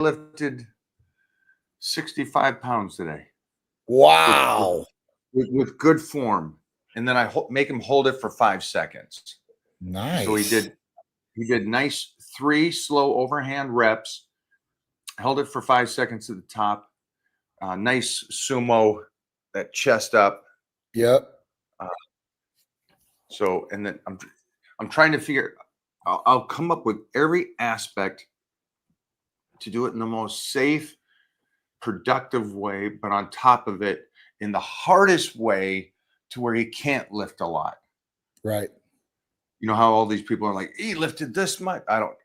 lifted 65 pounds today Wow. with good form. And then I make him hold it for 5 seconds. Nice. So he did nice 3 slow overhand reps, held it for 5 seconds at the top. Nice sumo, that chest up. Yep. So, and then I'm trying to figure, I'll come up with every aspect to do it in the most safe, productive way, but on top of it, in the hardest way to where he can't lift a lot. Right. You know how all these people are like, he lifted this much. I don't.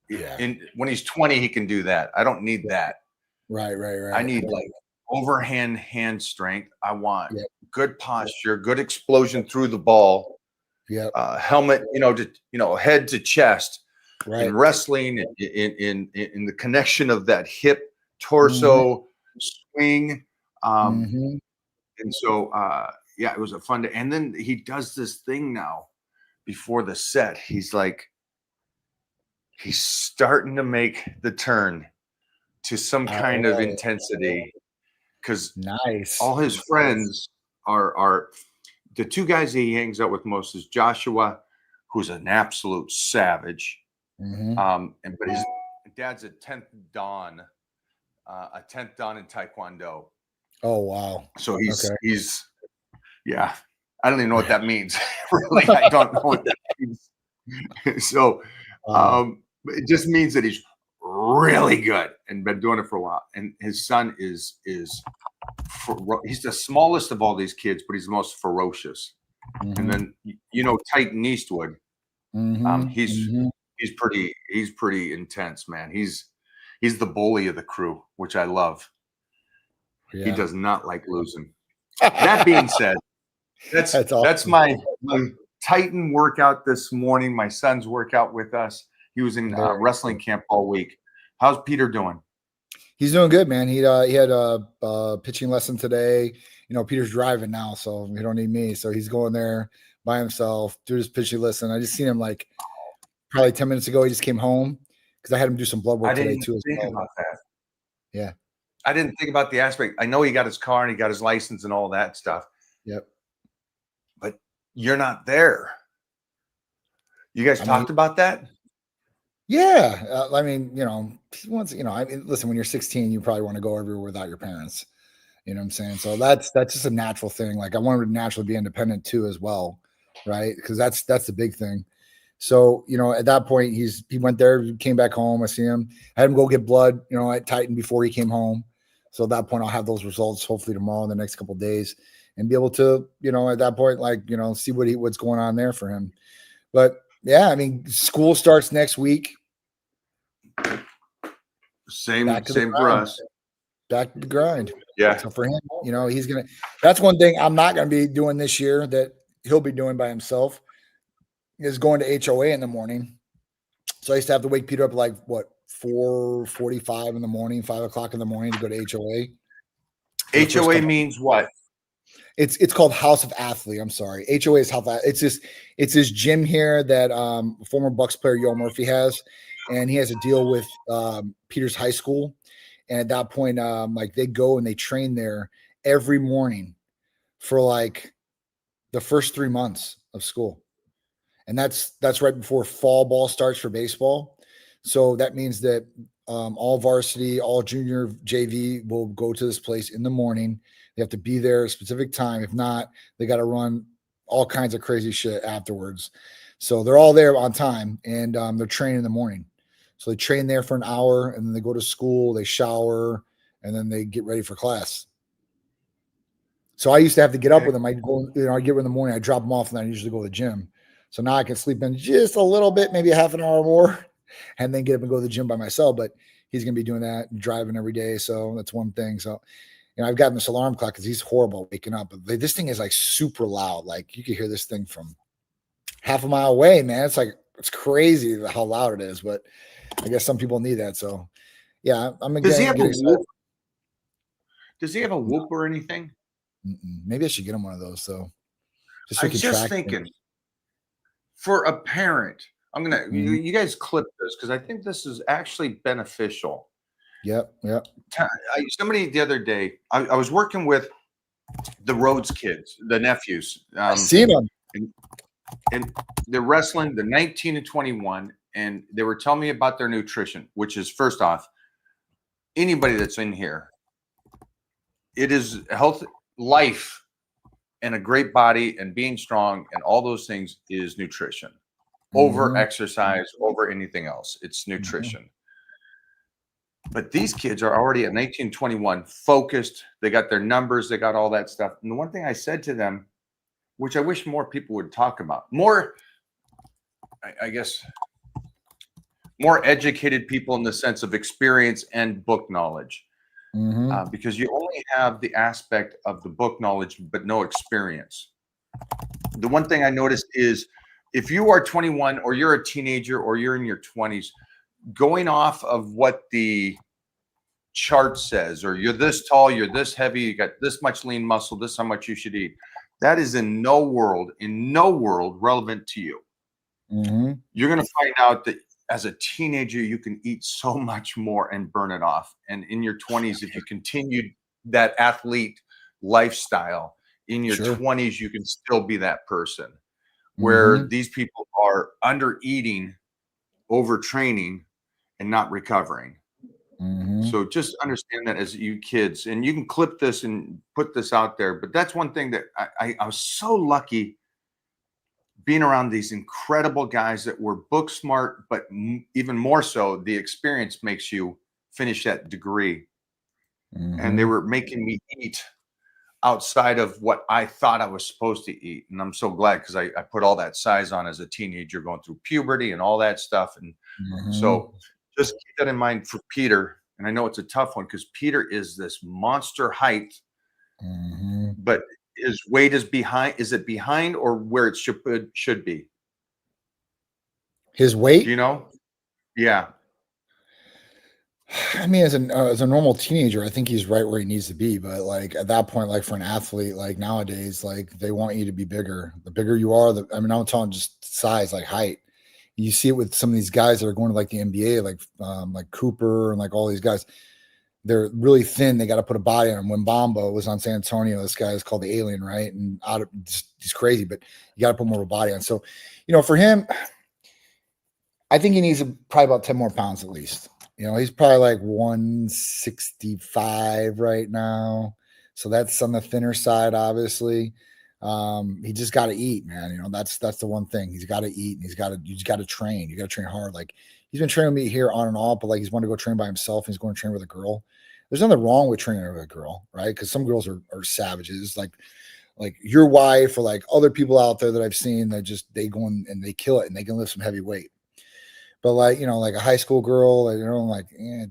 Yeah. When he's 20, he can do that. I don't need that. Right. I need like overhand hand strength. I want Yep. good posture, good explosion through the ball. Yep. Helmet, head to chest. Right. In wrestling, in the connection of that hip torso swing. And so it was a fun day. And then he does this thing now before the set. He's starting to make the turn to some kind of intensity, because nice. All his friends are the 2 guys that he hangs out with most is Joshua, who's an absolute savage. But his dad's a 10th Dan in Taekwondo. Oh wow! So he's yeah. I don't even know what that means. Really, I don't know what that means. So it just means that he's really good and been doing it for a while. And his son he's the smallest of all these kids, but he's the most ferocious. And then Titan Eastwood. He's pretty intense, man. He's the bully of the crew, which I love. Yeah. He does not like losing. That being said, that's awesome. That's my Titan workout this morning. My son's workout with us. He was in wrestling camp all week. How's Peter doing? He's doing good, man. He had a pitching lesson today. Peter's driving now, so he don't need me. So he's going there by himself, do his pitching lesson. I just seen him like probably 10 minutes ago. He just came home because I had him do some blood work today too. I didn't think about that. Yeah. I didn't think about the aspect. I know he got his car and he got his license and all that stuff. Yep. But you're not there. You guys talked about that? Yeah. Listen, when you're 16, you probably want to go everywhere without your parents. You know what I'm saying? So that's just a natural thing. Like I want him to naturally be independent too, as well. Right. Because that's the big thing. So, at that point, he went there, came back home. I see him. I had him go get blood, at Titan before he came home. So at that point, I'll have those results hopefully tomorrow in the next couple of days and be able to, at that point, see what's going on there for him. But yeah, school starts next week. Same for us. Back to the grind. Yeah. So for him, that's one thing I'm not going to be doing this year that he'll be doing by himself. Is going to HOA in the morning. So I used to have to wake Peter up like 4:45 in the morning, 5 o'clock in the morning to go to HOA. HOA means what? It's called House of Athlete. I'm sorry. HOA is House. It's this gym here that former Bucks player Yo Murphy has, and he has a deal with Peter's high school. And at that point, they go and they train there every morning for the first 3 months of school. And that's right before fall ball starts for baseball. So that means that all varsity, all junior JV will go to this place in the morning. They have to be there at a specific time. If not, they got to run all kinds of crazy shit afterwards. So they're all there on time, and they're training in the morning. So they train there for an hour, and then they go to school, they shower, and then they get ready for class. So I used to have to get up with them. I go, I get up in the morning, I drop them off, and then I usually go to the gym. So now I can sleep in just a little bit, maybe a half an hour more, and then get up and go to the gym by myself. But he's going to be doing that and driving every day. So that's one thing. So, I've gotten this alarm clock because he's horrible waking up. But this thing is super loud. You can hear this thing from half a mile away, man. It's crazy how loud it is. But I guess some people need that. So, yeah, I'm going to get excited. Does he have a whoop or anything? Maybe I should get him one of those. So, I'm just thinking. For a parent I'm gonna you guys clip this because I think this is actually beneficial. Yep. Somebody the other day, I was working with the Rhodes kids, the nephews. I seen them. And they're wrestling. They're 19 and 21, and they were telling me about their nutrition, which is, first off, anybody that's in here, it is health, life, and a great body, and being strong, and all those things is nutrition. Over exercise, over anything else, it's nutrition. But these kids are already at 19, 21, focused. They got their numbers. They got all that stuff. And the one thing I said to them, which I wish more people would talk about, more, I guess, more educated people in the sense of experience and book knowledge, because you only have the aspect of the book knowledge, but no experience. The one thing I noticed is if you are 21 or you're a teenager or you're in your 20s, going off of what the chart says, or you're this tall, you're this heavy, you got this much lean muscle, this how much you should eat. That is in no world relevant to you. You're going to find out that as a teenager, you can eat so much more and burn it off. And in your 20s, if you continued that athlete lifestyle, in your 20s, you can still be that person. Where these people are under eating, overtraining, and not recovering. So just understand that as you kids, and you can clip this and put this out there. But that's one thing that I was so lucky being around these incredible guys that were book smart, but even more so, the experience makes you finish that degree. And they were making me eat outside of what I thought I was supposed to eat. And I'm so glad, because I put all that size on as a teenager, going through puberty and all that stuff. And so just keep that in mind for Peter. And I know it's a tough one because Peter is this monster height, but his weight is behind. Is it behind or where it should be? His weight? Do you know? Yeah. I mean, as a normal teenager, I think he's right where he needs to be. But like at that point, like for an athlete, like nowadays, like they want you to be bigger. The bigger you are, I'm not talking just size, like height. You see it with some of these guys that are going to like the NBA, like Cooper and like all these guys. They're really thin. They got to put a body on them. When Bombo was on San Antonio, this guy is called the Alien, right? And he's crazy, but you got to put more of a body on. So, for him, I think he needs probably about 10 more pounds at least. He's probably like 165 right now. So that's on the thinner side, obviously. He just got to eat, man. That's the one thing. He's got to eat, and you just got to train. You got to train hard. Like he's been training with me here on and off, but like he's wanting to go train by himself. And he's going to train with a girl. There's nothing wrong with training with a girl, right? Because some girls are savages, like your wife or like other people out there that I've seen that they go in and they kill it and they can lift some heavy weight. But like, like a high school girl,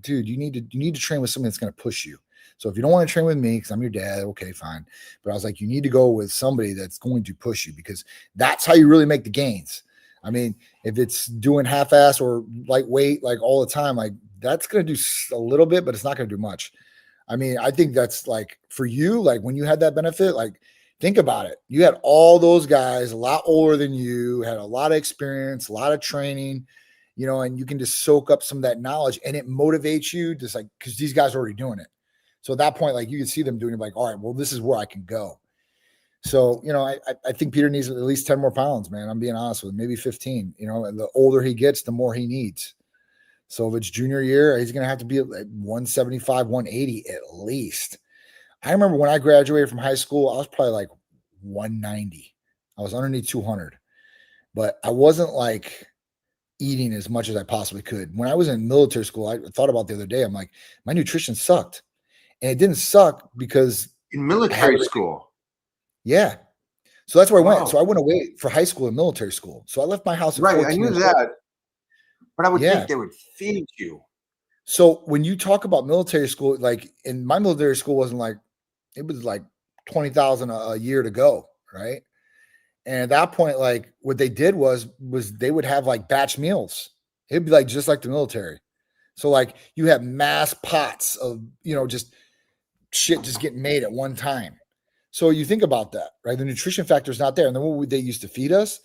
dude, you need to train with somebody that's going to push you. So if you don't want to train with me, because I'm your dad, okay, fine. But I was like, you need to go with somebody that's going to push you, because that's how you really make the gains. I mean, if it's doing half-ass or lightweight, like all the time, like that's going to do a little bit, but it's not going to do much. I mean, I think that's like for you, like when you had that benefit, like think about it. You had all those guys a lot older than you, had a lot of experience, a lot of training, and you can just soak up some of that knowledge, and it motivates you just like, because these guys are already doing it. So at that point, like you can see them doing it, like, all right, well, this is where I can go. So, I think Peter needs at least 10 more pounds, man. I'm being honest with him, maybe 15, and the older he gets, the more he needs. So if it's junior year, he's going to have to be at like 175, 180 at least. I remember when I graduated from high school, I was probably like 190. I was underneath 200, but I wasn't like eating as much as I possibly could. When I was in military school, I thought about the other day, I'm like, my nutrition sucked. And it didn't suck because in military school. Yeah. So that's where I went. So I went away for high school and military school. So I left my house at 14 I knew that. But I would think they would feed you. So when you talk about military school, like in my military school wasn't like, it was like 20,000 a year to go. Right. And at that point, like what they did was they would have like batch meals. It'd be like, just like the military. So like you have mass pots of, just shit just getting made at one time. So you think about that, right? The nutrition factor is not there. And then what would they used to feed us?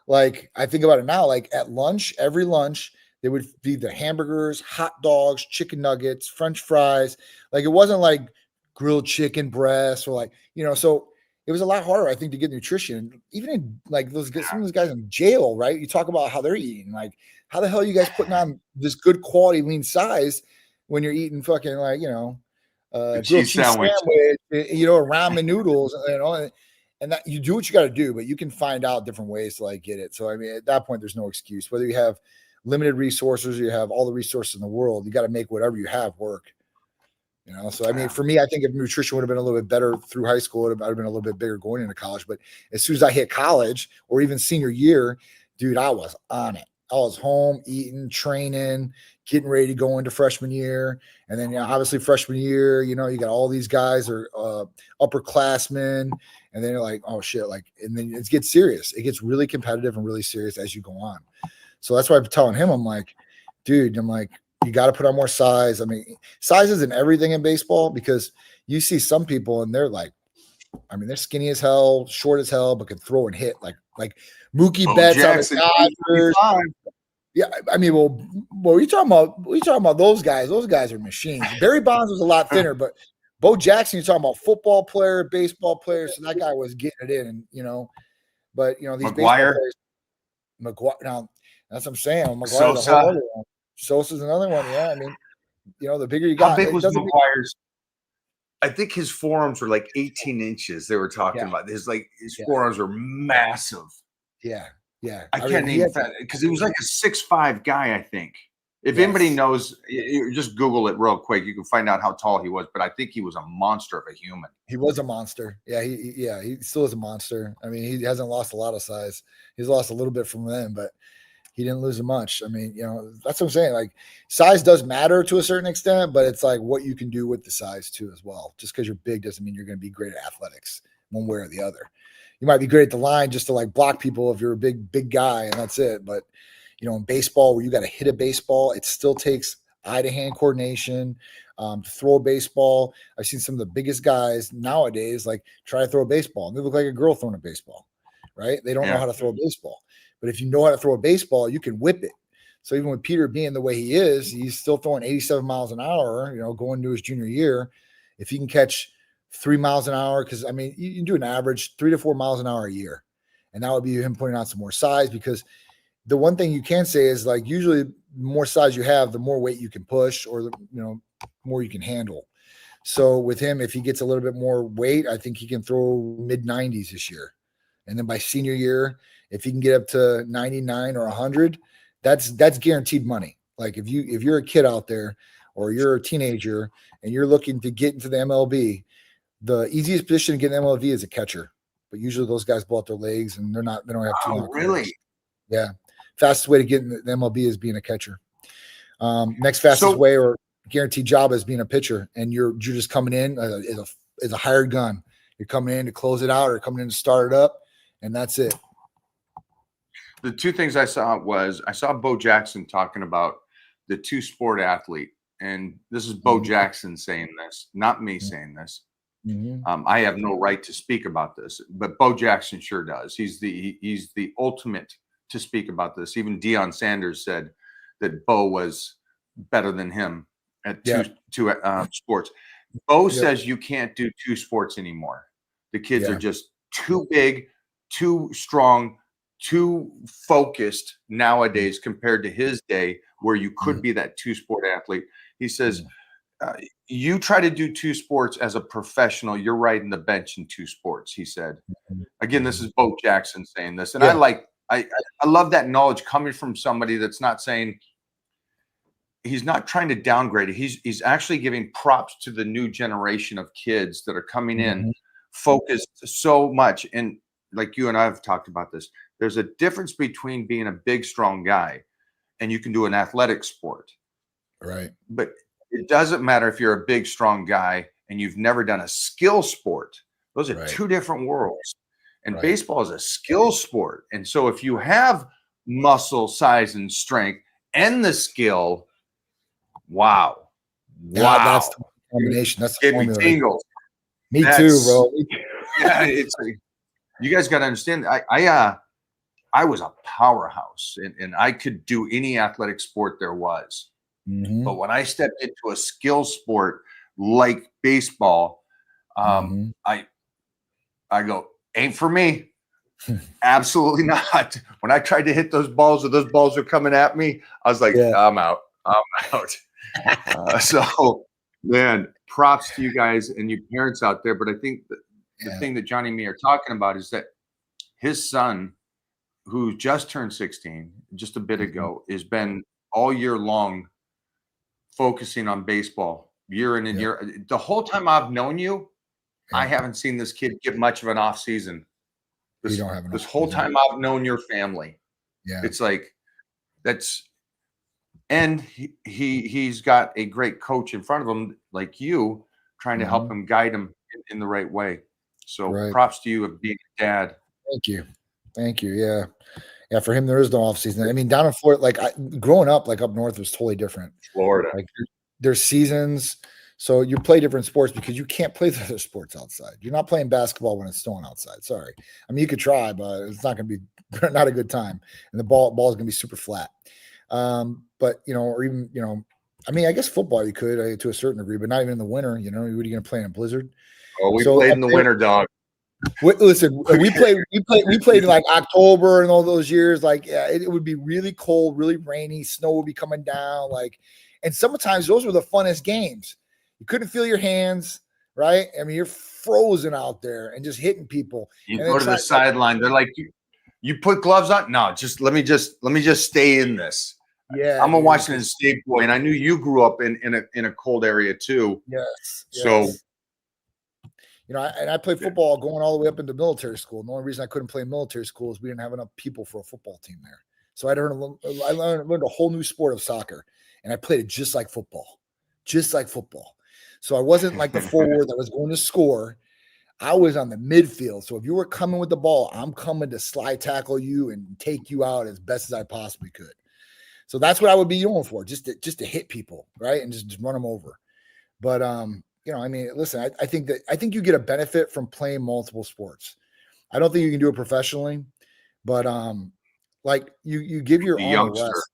Like I think about it now, like at lunch, every lunch, they would feed the hamburgers, hot dogs, chicken nuggets, French fries. Like it wasn't like grilled chicken breasts or like, so it was a lot harder, I think, to get nutrition. Even in like some of those guys in jail, right? You talk about how they're eating. Like, how the hell are you guys putting on this good quality lean size when you're eating fucking like, grilled cheese sandwich, ramen noodles, and that you do what you got to do, but you can find out different ways to like get it. So, I mean, at that point, there's no excuse. Whether you have limited resources, or you have all the resources in the world, you got to make whatever you have work. So I mean, for me, I think if nutrition would have been a little bit better through high school, it would have been a little bit bigger going into college. But as soon as I hit college or even senior year, dude, I was on it. I was home, eating, training, getting ready to go into freshman year. And then, obviously freshman year, you got all these guys are upperclassmen. And then you're like, oh shit. And then it gets serious. It gets really competitive and really serious as you go on. So that's why I'm telling him, I'm like, dude, you got to put on more size. I mean, size isn't everything in baseball, because you see some people and they're like, I mean, they're skinny as hell, short as hell, but can throw and hit like Mookie Betts on the Dodgers. Yeah, I mean, well, what are you talking about? What are you talking about? Those guys are machines. Barry Bonds was a lot thinner, but Bo Jackson, you're talking about football player, baseball player. So that guy was getting it in, but these McGuire. baseball players, McGuire. Now that's what I'm saying. McGuire's a whole other one. Sosa's another one. Yeah. I mean, the bigger you got. How big was McGuire's? I think his forearms were like 18 inches. They were talking about his forearms were massive. Yeah. Yeah. I can't even, because he was like a 6'5" guy, I think. If anybody knows, you just Google it real quick. You can find out how tall he was, but I think he was a monster of a human. He was a monster. Yeah. He still is a monster. I mean, he hasn't lost a lot of size. He's lost a little bit from then, but he didn't lose much. I mean, that's what I'm saying. Like, size does matter to a certain extent, but it's like what you can do with the size too as well. Just because you're big doesn't mean you're going to be great at athletics one way or the other. You might be great at the line just to like block people if you're a big guy, and that's it. But in baseball, where you got to hit a baseball, it still takes eye-to-hand coordination to throw a baseball. I've seen some of the biggest guys nowadays like try to throw a baseball, and they look like a girl throwing a baseball, right? They don't know how to throw a baseball. But if you know how to throw a baseball, you can whip it. So even with Peter being the way he is, he's still throwing 87 miles an hour, going into his junior year. If he can catch 3 miles an hour, because, I mean, you can do an average 3 to 4 miles an hour a year. And that would be him putting on some more size, because the one thing you can say is, like, usually the more size you have, the more weight you can push, or the more you can handle. So with him, if he gets a little bit more weight, I think he can throw mid-90s this year. And then by senior year, if he can get up to 99 or 100, that's guaranteed money. Like if you're a kid out there, or you're a teenager and you're looking to get into the MLB, the easiest position to get in MLB is a catcher. But usually those guys blow out their legs and they don't have too long. Really? Yeah. Fastest way to get in the MLB is being a catcher. Next fastest way or guaranteed job is being a pitcher, and you're just coming in as a hired gun. You're coming in to close it out or coming in to start it up, and that's it. The two things I saw Bo Jackson talking about the two-sport athlete, and this is Bo Jackson saying this, not me saying this. Mm-hmm. I have no right to speak about this, but Bo Jackson sure does. He's the ultimate to speak about this. Even Deion Sanders said that Bo was better than him at two sports. Bo says you can't do two sports anymore. The kids are just too big, too strong, too focused nowadays compared to his day where you could be that two-sport athlete. He says, you try to do two sports as a professional, you're riding the bench in two sports, he said. Again, this is Bo Jackson saying this. And I love that knowledge coming from somebody that's not saying, he's not trying to downgrade it. He's actually giving props to the new generation of kids that are coming in focused so much. And like you and I have talked about this, there's a difference between being a big, strong guy and you can do an athletic sport. Right. But it doesn't matter if you're a big, strong guy and you've never done a skill sport. Those are two different worlds. And baseball is a skill sport. And so if you have muscle, size, and strength and the skill, wow. That's the combination. That's the formula. Tingles. Me too, That's bro. yeah. It's you guys got to understand. I was a powerhouse, and I could do any athletic sport there was. But Mhm, when I stepped into a skill sport like baseball, mhm. I go, ain't for me. Absolutely not. When I tried to hit those balls, or those balls were coming at me, I was like, Yeah, I'm out. I'm out. So, man, props to you guys and you parents out there. But I think the yeah. thing that Johnny and me are talking about is that his son, who just turned 16 just a bit Mhm. ago, has been all year long focusing on baseball, year in and Yeah, year. The whole time I've known you, I yeah. haven't seen this kid get much of an off season. You This don't have an this off whole season. time I've known your family, Yeah. it's like that's and he's got a great coach in front of him like you, trying to help Mhm. him guide him in the right way. So Right. props to you of being a dad. Thank you. Thank you. Yeah. Yeah, for him, there is no off season. I mean, down in Florida, like growing up, like up north was totally different. Florida. Like there's seasons. So you play different sports because you can't play the other sports outside. You're not playing basketball when it's snowing outside. Sorry. I mean, you could try, but it's not going to be not a good time. And the ball is going to be super flat. But or even, I mean, I guess football you could to a certain degree, but not even in the winter. What are you going to play in a blizzard? Oh, we So played up in the there, winter, dog. listen, we played in like October and all those years. Like, yeah, it would be really cold, really rainy. Snow would be coming down. Like, and sometimes those were the funnest games. You couldn't feel your hands, right? I mean, you're frozen out there and just hitting people. You And go then to the try like, sideline. They're like, you put gloves on? No, just let me just stay in this. yeah, I'm a dude. Washington State boy, and I knew you grew up in a cold area too. Yes, So yes. I played football going all the way up into military school. And the only reason I couldn't play in military school is we didn't have enough people for a football team there. So I learned a whole new sport of soccer, and I played it just like football, just like football. So I wasn't like the forward that was going to score. I was on the midfield. So if you were coming with the ball, I'm coming to slide tackle you and take you out as best as I possibly could. So that's what I would be going for, just to hit people, right, and just run them over. But I mean, listen, I think you get a benefit from playing multiple sports. I don't think you can do it professionally, but like you give your the arm a youngster. rest.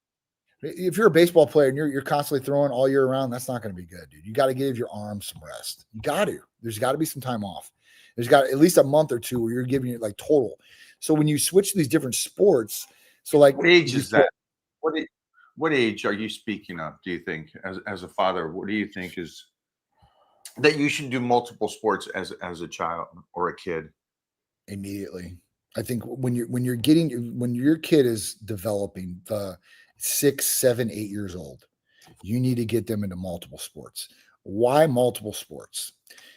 If you're a baseball player and you're constantly throwing all year round, that's not going to be good, dude. You got to give your arm some rest. You got to. There's got to be some time off. There's got at least a month or two where you're giving it like total. So when you switch to these different sports, so like What age is before, that? What age are you speaking of? Do you think, as a father, what do you think is that you should do multiple sports as a child or a kid? immediately. I think when your kid is developing 6, 7, 8 years old, you need to get them into multiple sports. Why multiple sports?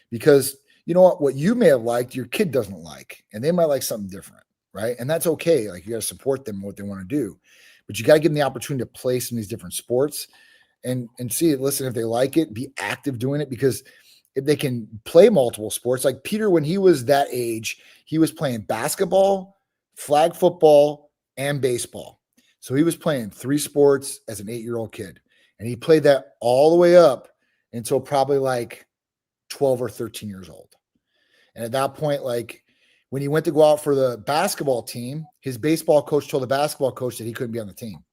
Because you know what you may have liked, your kid doesn't like, and they might like something different, right? And that's okay. Like you got to support them in what they want to do, but you got to give them the opportunity to play some of these different sports and see it. Listen, if they like it, be active doing it because if they can play multiple sports, like Peter, when he was that age, he was playing basketball, flag football, and baseball. So he was playing 3 sports as an 8-year-old kid. And he played that all the way up until probably like 12 or 13 years old. And at that point, like when he went to go out for the basketball team, his baseball coach told the basketball coach that he couldn't be on the team.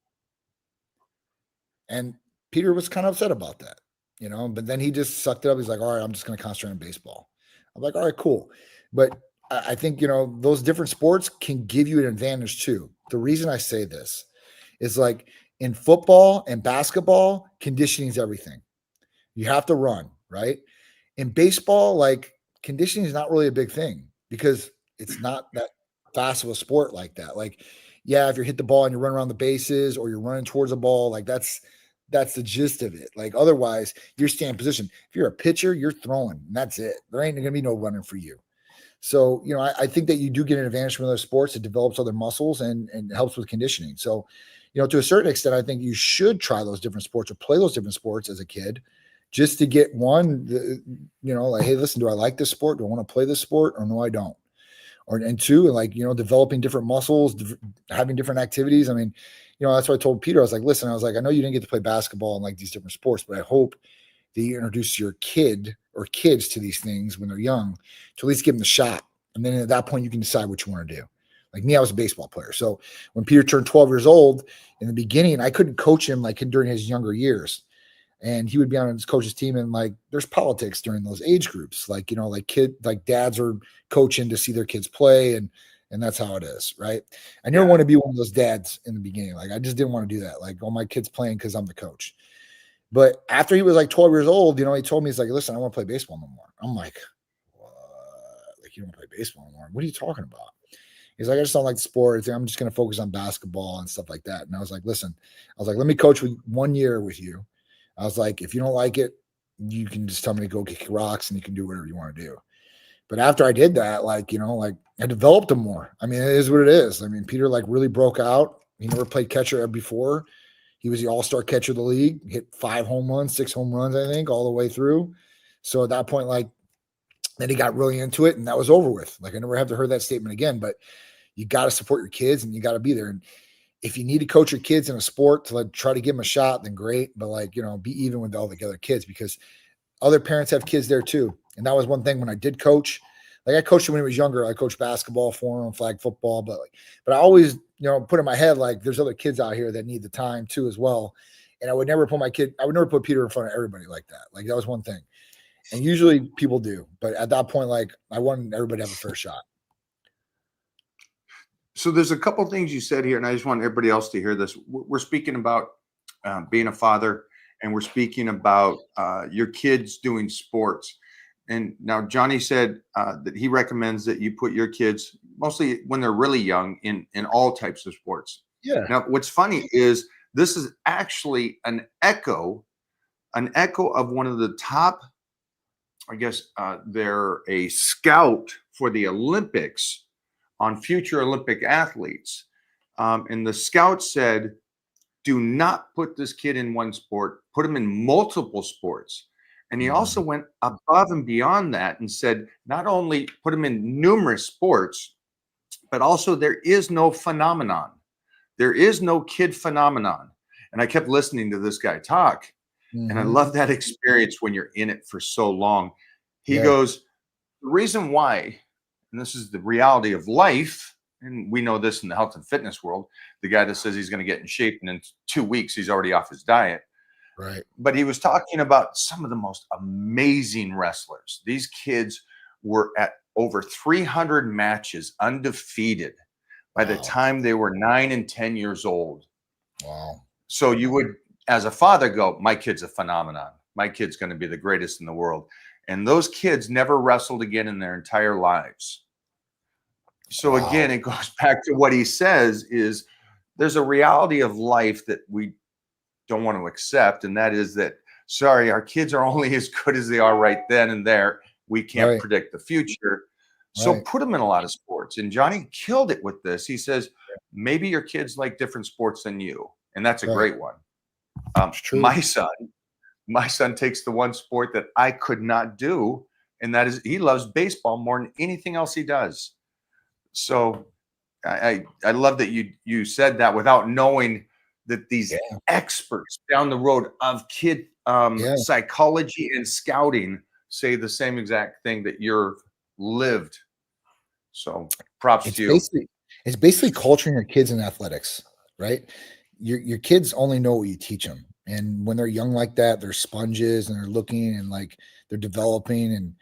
And Peter was kind of upset about that, but then he just sucked it up. He's like, all right, I'm just going to concentrate on baseball. I'm like, all right, cool. But I think, those different sports can give you an advantage too. The reason I say this is like in football and basketball, conditioning is everything. You have to run, right? In baseball, like conditioning is not really a big thing because it's not that fast of a sport like that. Like, yeah, if you hit the ball and you run around the bases or you're running towards the ball, like that's the gist of it. Like otherwise, you're staying in position. If you're a pitcher, you're throwing, and that's it. There ain't gonna be no running for you. So, I think that you do get an advantage from other sports. It develops other muscles and helps with conditioning. So, to a certain extent, I think you should try those different sports or play those different sports as a kid just to get one, like, hey, listen, do I like this sport? Do I want to play this sport or no, I don't? And two, like, developing different muscles, having different activities. I mean, that's what I told Peter. I was like, listen, I know you didn't get to play basketball and like these different sports, but I hope that you introduce your kid or kids to these things when they're young, to at least give them the shot. And then at that point, you can decide what you want to do. Like me, I was a baseball player. So when Peter turned 12 years old, in the beginning, I couldn't coach him like during his younger years. And he would be on his coach's team, and like there's politics during those age groups. Like, you know, like dads are coaching to see their kids play, and that's how it is, right? I never want to be one of those dads in the beginning. Like I just didn't want to do that. Like, oh, my kid's playing because I'm the coach. But after he was like 12 years old, you know, he told me, he's like, listen, I want to play baseball no more. I'm like, what? Like, you don't play baseball no more? What are you talking about? He's like, I just don't like the sport. I'm just going to focus on basketball and stuff like that. And I was like, listen, I was like, let me coach 1 year with you. I was like, if you don't like it, you can just tell me to go kick rocks and you can do whatever you want to do. But after I did that, like, you know, like I developed him more. I mean, it is what it is. I mean, Peter like really broke out. He never played catcher before. He was the all-star catcher of the league, hit 5 home runs, 6 home runs, I think, all the way through. So at that point, like, then he got really into it and that was over with. Like, I never have to hear that statement again, but you got to support your kids and you got to be there. And if you need to coach your kids in a sport to like try to give them a shot, then great. But like, you know, be even with all the other kids, because other parents have kids there too. And that was one thing when I did coach. Like I coached him when he was younger. I coached basketball for him, flag football, but I always, you know, put in my head, like there's other kids out here that need the time too, as well. And I would never put Peter in front of everybody like that. Like that was one thing. And usually people do, but at that point, like I wanted everybody to have a fair shot. So there's a couple things you said here, and I just want everybody else to hear this. We're speaking about being a father, and we're speaking about your kids doing sports. And now Johnny said that he recommends that you put your kids, mostly when they're really young, in all types of sports. Yeah. Now, what's funny is this is actually an echo of one of the top, I guess they're a scout for the Olympics on future Olympic athletes. And the scout said, do not put this kid in one sport, put him in multiple sports. And he also went above and beyond that and said, not only put him in numerous sports, but also there is no phenomenon. There is no kid phenomenon. And I kept listening to this guy talk. And I love that experience when you're in it for so long. He goes, the reason why, and this is the reality of life, and we know this in the health and fitness world, the guy that says he's going to get in shape and in 2 weeks he's already off his diet. Right. But he was talking about some of the most amazing wrestlers. These kids were at over 300 matches undefeated by the time they were 9 and 10 years old. Wow. So you would, as a father, go, my kid's a phenomenon. My kid's going to be the greatest in the world. And those kids never wrestled again in their entire lives. So again, it goes back to what he says is there's a reality of life that we don't want to accept. And that is that, sorry, our kids are only as good as they are right then and there. We can't predict the future. So put them in a lot of sports. And Johnny killed it with this. He says, maybe your kids like different sports than you. And that's a great one. My son takes the one sport that I could not do. And that is, he loves baseball more than anything else he does. So I love that you said that without knowing that these experts down the road of kid psychology and scouting say the same exact thing that you're lived. So props to you. It's basically culturing your kids in athletics, right? Your kids only know what you teach them. And when they're young like that, they're sponges and they're looking and like they're developing, and,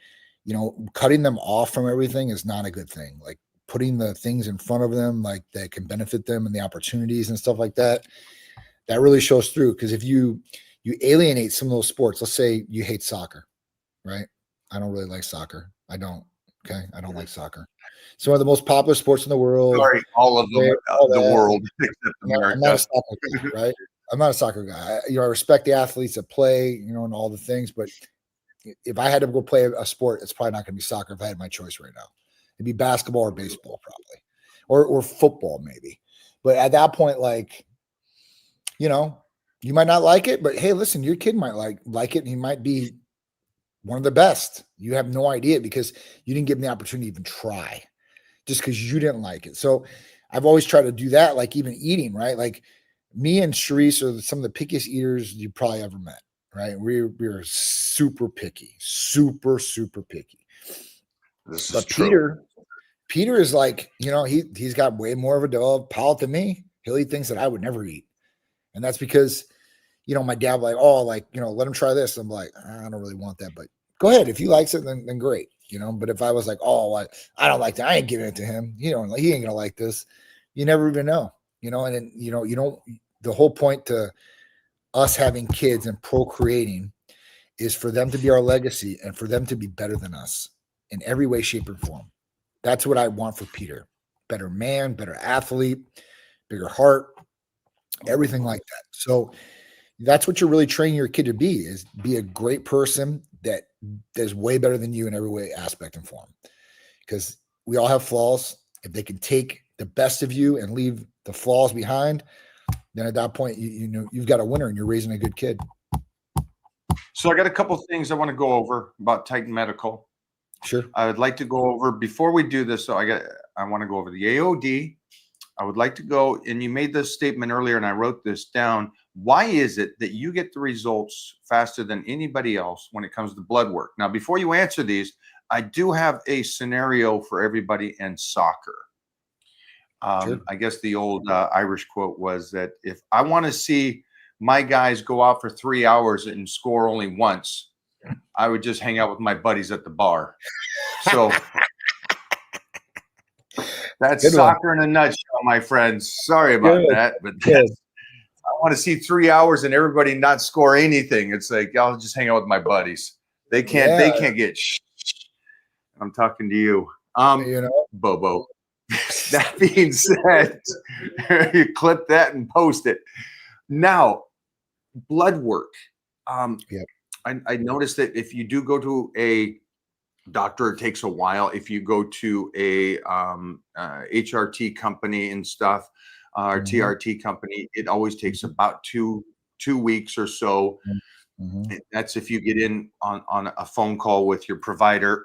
you know, cutting them off from everything is not a good thing. Like putting the things in front of them, like that can benefit them and the opportunities and stuff like that, that really shows through. Because if you alienate some of those sports, let's say you hate soccer, right? I don't really like soccer. I don't. Okay. I don't like soccer. It's one of the most popular sports in the world. Sorry, all of them, the world. I'm not a soccer guy, right? I'm not a soccer guy. I respect the athletes that play, you know, and all the things. But if I had to go play a sport, it's probably not going to be soccer if I had my choice right now. It'd be basketball or baseball probably, or football maybe. But at that point, like, you know, you might not like it, but hey, listen, your kid might like it, and he might be one of the best. You have no idea because you didn't give him the opportunity to even try, just because you didn't like it. So I've always tried to do that, like even eating, right? Like me and Sharice are some of the pickiest eaters you probably ever met. right? We're super picky, super picky. This is But true. Peter is like, he's got way more of a dog palate than me. He'll eat things that I would never eat. And that's because, my dad like, oh, like, let him try this. I'm like, I don't really want that, but go ahead. If he likes it, then great. But if I was like, oh, I don't like that, I ain't giving it to him. He ain't gonna like this. You never even know, and then, you don't, the whole point to us having kids and procreating is for them to be our legacy and for them to be better than us in every way, shape, or form. That's what I want for Peter. Better man, better athlete, bigger heart, everything like that. So that's what you're really training your kid to be a great person that is way better than you in every way, aspect, and form. Because we all have flaws. If they can take the best of you and leave the flaws behind, then at that point, you've got a winner and you're raising a good kid. So I got a couple of things I want to go over about Titan Medical. Sure. I would like to go over, before we do this, so I want to go over the AOD. I would like to go, and you made this statement earlier, and I wrote this down. Why is it that you get the results faster than anybody else when it comes to blood work? Now, before you answer these, I do have a scenario for everybody in soccer. Sure. I guess the old Irish quote was that if I want to see my guys go out for 3 hours and score only once, I would just hang out with my buddies at the bar. So that's Good soccer one. in a nutshell, my friends. Sorry about that, but I want to see 3 hours and everybody not score anything. It's like, I'll just hang out with my buddies. They can't get I'm talking to you. Bobo. That being said, you clip that and post it. Now, blood work. Yep. I noticed that if you do go to a doctor, it takes a while. If you go to a HRT company and stuff, or TRT company, it always takes about two weeks or so. That's if you get in on a phone call with your provider,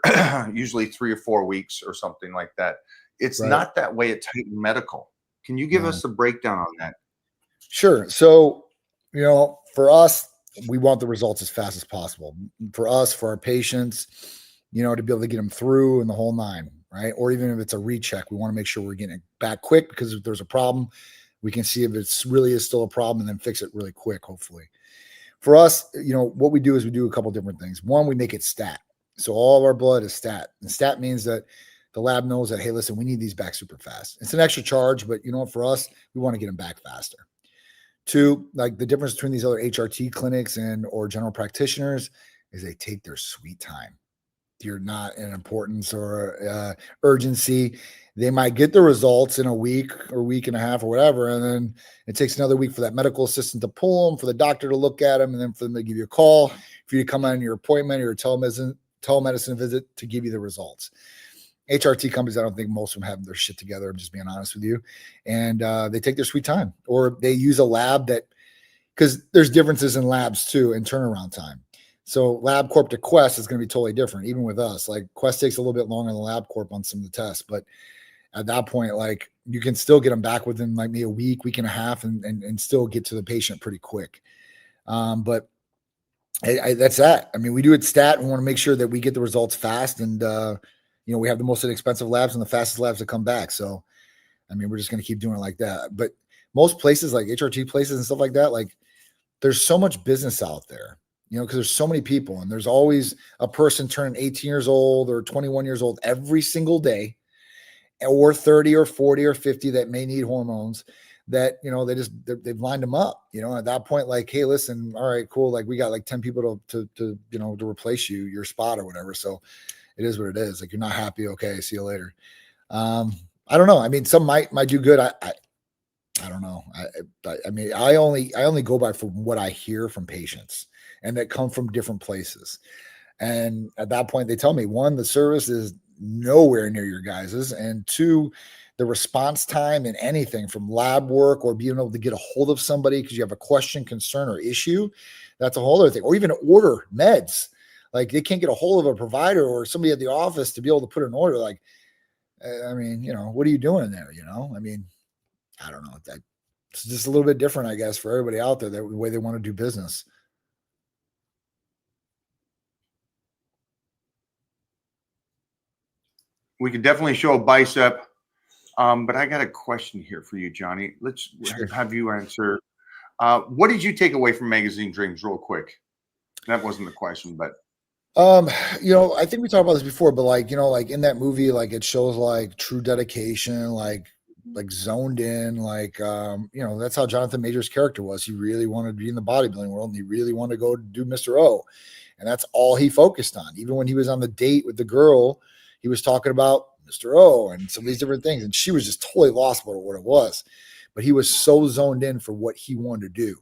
usually 3 or 4 weeks or something like that. It's not that way at Titan Medical. Can you give us a breakdown on that? Sure. So, for us, we want the results as fast as possible. For us, for our patients, to be able to get them through and the whole nine, right? Or even if it's a recheck, we want to make sure we're getting it back quick, because if there's a problem, we can see if it's really is still a problem and then fix it really quick, hopefully. For us, what we do is we do a couple different things. One, we make it stat. So all of our blood is stat. And stat means that the lab knows that, hey, listen, we need these back super fast. It's an extra charge, but for us, we want to get them back faster. Two, like the difference between these other HRT clinics or general practitioners is they take their sweet time. You're not in importance or urgency. They might get the results in a week or week and a half or whatever, and then it takes another week for that medical assistant to pull them, for the doctor to look at them, and then for them to give you a call, for you to come on your appointment or your telemedicine visit to give you the results. HRT companies, I don't think most of them have their shit together. I'm just being honest with you. And they take their sweet time, or they use a lab because there's differences in labs too in turnaround time. So LabCorp to Quest is going to be totally different, even with us. Like Quest takes a little bit longer than LabCorp on some of the tests, but at that point, like you can still get them back within like maybe a week and a half, and still get to the patient pretty quick. But that's that. I mean, we do it stat. We want to make sure that we get the results fast, and we have the most inexpensive labs and the fastest labs to come back. So, I mean, we're just going to keep doing it like that. But most places, like HRT places and stuff like that, like there's so much business out there, because there's so many people, and there's always a person turning 18 years old or 21 years old every single day, or 30 or 40 or 50 that may need hormones that, they've lined them up, at that point, like, hey, listen, all right, cool. Like we got like 10 people to replace your spot or whatever. So it is what it is. Like, you're not happy. Okay. See you later. I don't know. I mean, some might do good. I don't know. I mean, I only go by from what I hear from patients, and that come from different places. And at that point, they tell me, one, the service is nowhere near your guys's, and two, the response time in anything from lab work or being able to get a hold of somebody because you have a question, concern, or issue, that's a whole other thing. Or even order meds. Like they can't get a hold of a provider or somebody at the office to be able to put an order. Like, I mean, what are you doing there? I mean, I don't know. It's just a little bit different, I guess, for everybody out there, the way they want to do business. We could definitely show a bicep. But I got a question here for you, Johnny. Let's have you answer. What did you take away from magazine dreams real quick? That wasn't the question, but I think we talked about this before, but like in that movie, like it shows like true dedication, like zoned in, that's how Jonathan Major's character was. He really wanted to be in the bodybuilding world and he really wanted to go do Mr. O. And that's all he focused on. Even when he was on the date with the girl, he was talking about Mr. O and some of these different things. And she was just totally lost about what it was. But he was so zoned in for what he wanted to do.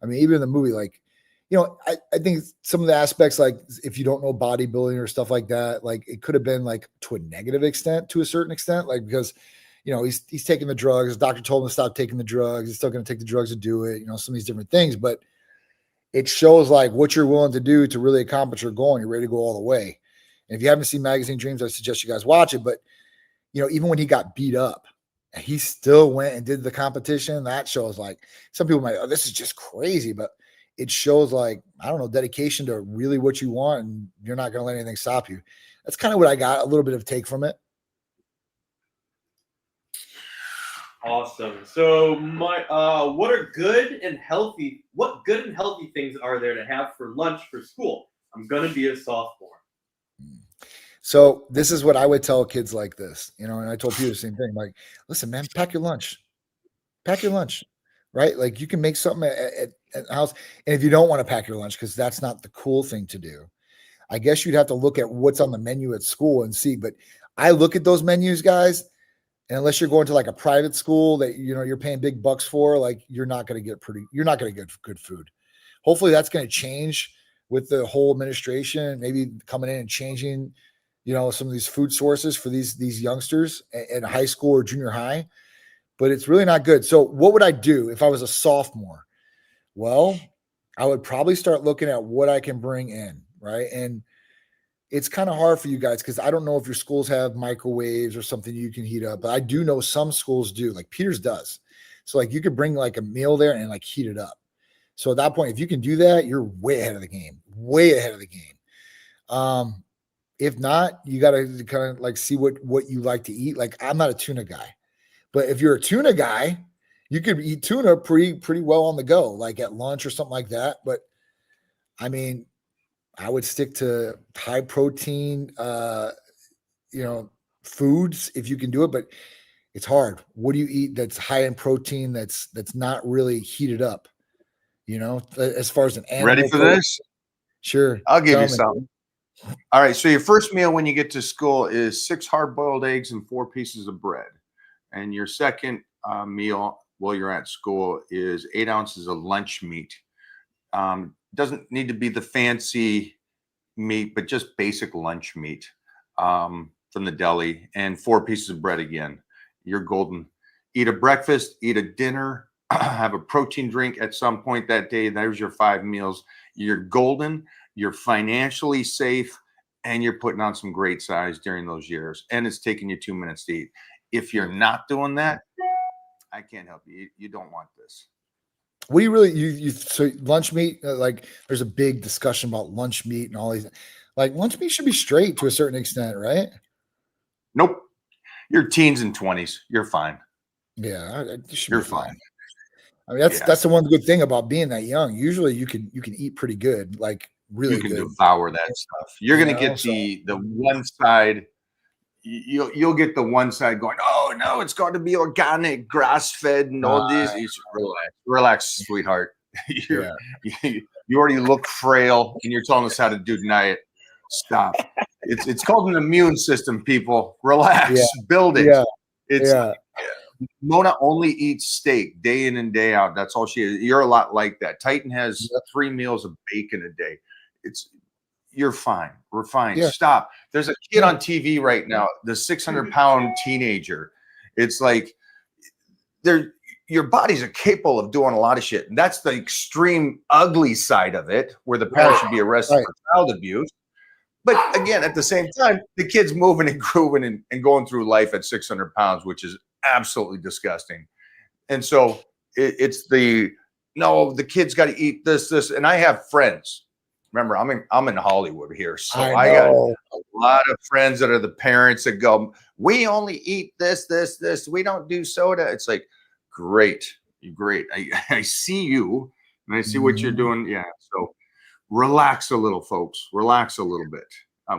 I mean, even in the movie, like, I think some of the aspects, like if you don't know bodybuilding or stuff like that, like it could have been like to a negative extent, to a certain extent, like because, he's taking the drugs. His doctor told him to stop taking the drugs. He's still going to take the drugs to do it, some of these different things. But it shows like what you're willing to do to really accomplish your goal and you're ready to go all the way. And if you haven't seen Magazine Dreams, I suggest you guys watch it. But, even when he got beat up, he still went and did the competition. That shows like some people might, oh, this is just crazy. But it shows like, I don't know, dedication to really what you want and you're not going to let anything stop you. That's kind of what I got, a little bit of take from it. Awesome. So what good and healthy things are there to have for lunch for school? I'm going to be a sophomore. So this is what I would tell kids like this, and I told Peter the same thing. Like, listen, man, pack your lunch, right? Like you can make something at the house. And if you don't want to pack your lunch, because that's not the cool thing to do, I guess you'd have to look at what's on the menu at school and see. But I look at those menus, guys, and unless you're going to like a private school that, you're paying big bucks for, like you're not going to get good food. Hopefully that's going to change with the whole administration, maybe coming in and changing, some of these food sources for these youngsters in high school or junior high, but it's really not good. So what would I do if I was a sophomore? Well, I would probably start looking at what I can bring in, right? And it's kind of hard for you guys because I don't know if your schools have microwaves or something you can heat up, but I do know some schools do, like Peter's does. So like you could bring like a meal there and like heat it up. So at that point, if you can do that, you're way ahead of the game. If not, you got to kind of like see what you like to eat. Like I'm not a tuna guy, but if you're a tuna guy, you could eat tuna pretty well on the go, like at lunch or something like that. But I mean, I would stick to high protein, foods if you can do it, but it's hard. What do you eat that's high in protein that's not really heated up? As far as an animal. Ready for this? Sure. I'll give you something. All right. So your first meal when you get to school is 6 hard-boiled eggs and 4 pieces of bread. And your second meal while you're at school is 8 ounces of lunch meat. Doesn't need to be the fancy meat, but just basic lunch meat from the deli, and 4 pieces of bread again. You're golden. Eat a breakfast, eat a dinner, have a protein drink at some point that day. There's your 5 meals. You're golden. You're financially safe, and you're putting on some great size during those years. And it's taking you 2 minutes to eat. If you're not doing that, I can't help you. You don't want this. What do you really so lunch meat? Like, there's a big discussion about lunch meat and all these. Like, lunch meat should be straight to a certain extent, right? Nope. You're teens and 20s. You're fine. Yeah, you're fine. I mean, that's the one good thing about being that young. Usually, you can eat pretty good, like really good. You can devour that stuff. You're gonna get the one side. You'll get the one side going, oh no, it's got to be organic, grass fed, and all this. Relax, sweetheart. You already look frail, and you're telling us how to do diet. Stop. It's called an immune system. People, relax. Build it. Mona only eats steak day in and day out. That's all she is. You're a lot like that. Titan has 3 meals of bacon a day. You're fine. We're fine. Stop. There's a kid on TV right now, the 600-pound teenager. It's like your bodies are capable of doing a lot of shit. And that's the extreme ugly side of it, where the parents should be arrested for child abuse. But again, at the same time, the kid's moving and grooving and going through life at 600 pounds, which is absolutely disgusting. And so the kid's got to eat this. And I have friends remember, I'm in Hollywood here, so I I got know. a lot of friends that are the parents that go, we only eat this. We don't do soda. It's like, great. I see you and I see what you're doing. Yeah. So relax a little, folks. Relax a little bit.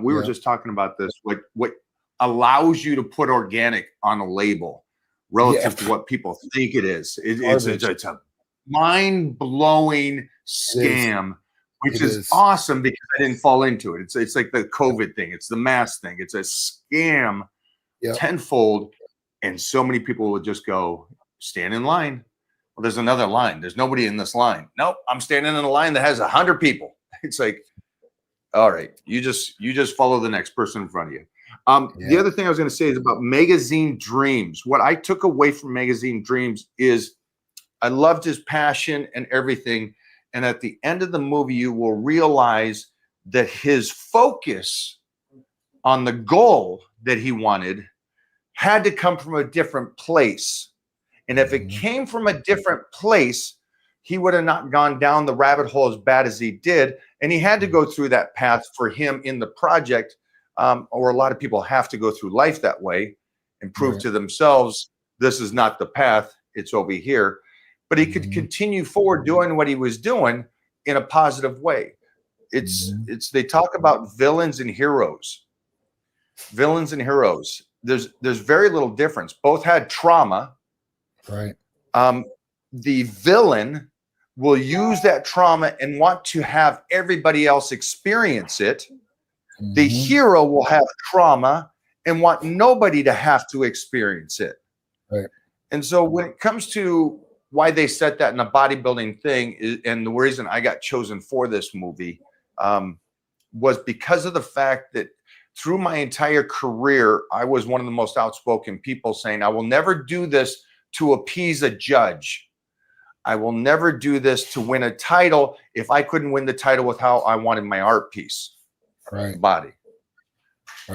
We were just talking about this, like what allows you to put organic on a label relative to what people think it is. It's a mind-blowing scam, which is awesome because I didn't fall into it. It's like the COVID thing. It's the mask thing. It's a scam tenfold. And so many people will just go, stand in line. Well, there's another line. There's nobody in this line. Nope, I'm standing in a line that has 100 people. It's like, all right, you just follow the next person in front of you. The other thing I was going to say is about Magazine Dreams. What I took away from Magazine Dreams is I loved his passion and everything. And at the end of the movie, you will realize that his focus on the goal that he wanted had to come from a different place. And if it came from a different place, he would have not gone down the rabbit hole as bad as he did. And he had to go through that path for him in the project. Or a lot of people have to go through life that way and prove to themselves, this is not the path, it's over here. But he could continue forward doing what he was doing in a positive way. They talk about villains and heroes. Villains and heroes. There's very little difference. Both had trauma. Right. The villain will use that trauma and want to have everybody else experience it. The hero will have trauma and want nobody to have to experience it. Right. And so when it comes to why they set that in a bodybuilding thing, and the reason I got chosen for this movie was because of the fact that through my entire career, I was one of the most outspoken people saying, I will never do this to appease a judge. I will never do this to win a title if I couldn't win the title with how I wanted my art piece. Body.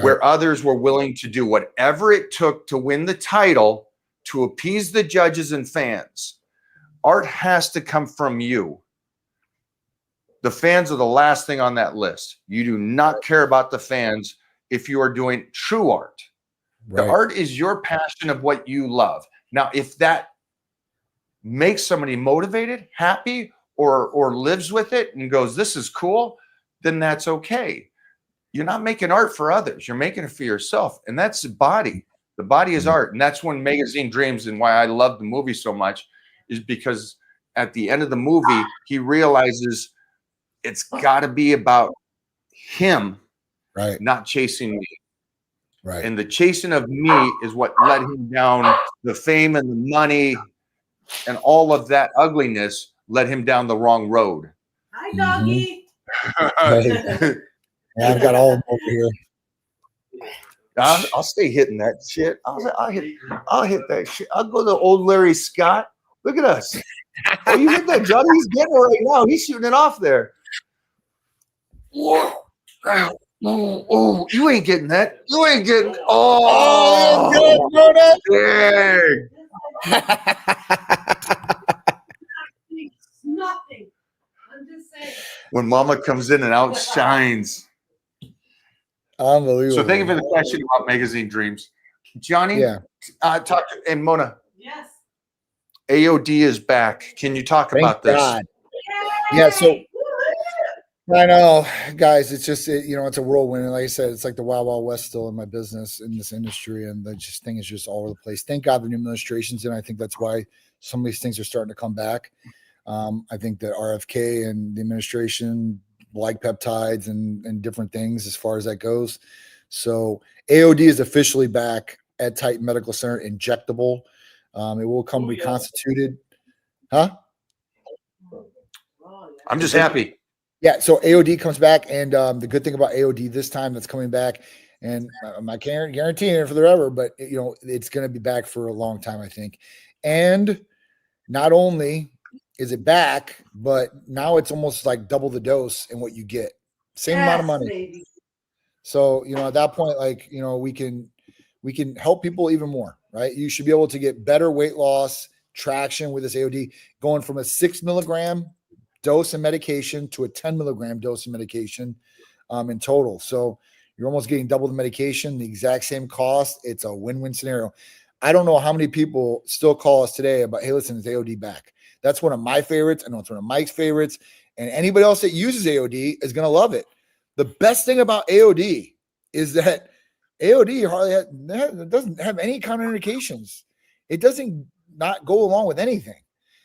Where others were willing to do whatever it took to win the title to appease the judges and fans. Art has to come from you. The fans are the last thing on that list. You do not care about the fans if you are doing true art. The art is your passion of what you love. Now, if that makes somebody motivated, happy, or lives with it and goes, this is cool, then that's okay. You're not making art for others. You're making it for yourself. And that's the body. The body is art. And that's when Magazine Dreams, and why I love the movie so much, is because at the end of the movie, he realizes it's got to be about him, not chasing me. And the chasing of me is what led him down the fame and the money and all of that ugliness led him down the wrong road. Hi, doggy. I've got all of them over here. I'll stay hitting that shit. I'll hit that shit. I'll go to old Larry Scott. Look at us. Oh, you hit that, Johnny? He's getting it right now. He's shooting it off there. Whoa. Oh, you ain't getting that. You ain't getting. Oh, Nothing. I'm just saying. When Mama comes in and outshines. Unbelievable. So thank you for the question about Magazine Dreams. Johnny, talk to, and Mona. Yes. AOD is back. Can you talk about this? God. Yeah, so I know, guys, it's just, it's a whirlwind. And like I said, it's like the Wild Wild West still in my business, in this industry. And the thing is just all over the place. Thank God the new administration's in. I think that's why some of these things are starting to come back. I think that RFK and the administration like peptides and different things as far as that goes. So AOD is officially back at Titan Medical Center, injectable. It will come reconstituted. Huh? I'm just happy. Yeah, so AOD comes back, and the good thing about AOD this time that's coming back, and I'm not guaranteeing it for forever, but it's going to be back for a long time, I think. And not only is it back, but now it's almost like double the dose in what you get, same amount of money. Baby. So at that point, we can help people even more, right? You should be able to get better weight loss traction with this AOD, going from a 6 milligram dose of medication to a 10 milligram dose of medication in total. So you're almost getting double the medication, the exact same cost. It's a win-win scenario. I don't know how many people still call us today about, hey, listen, it's AOD back. That's one of my favorites. I know it's one of Mike's favorites. And anybody else that uses AOD is going to love it. The best thing about AOD is that AOD hardly doesn't have any counterindications. It doesn't not go along with anything.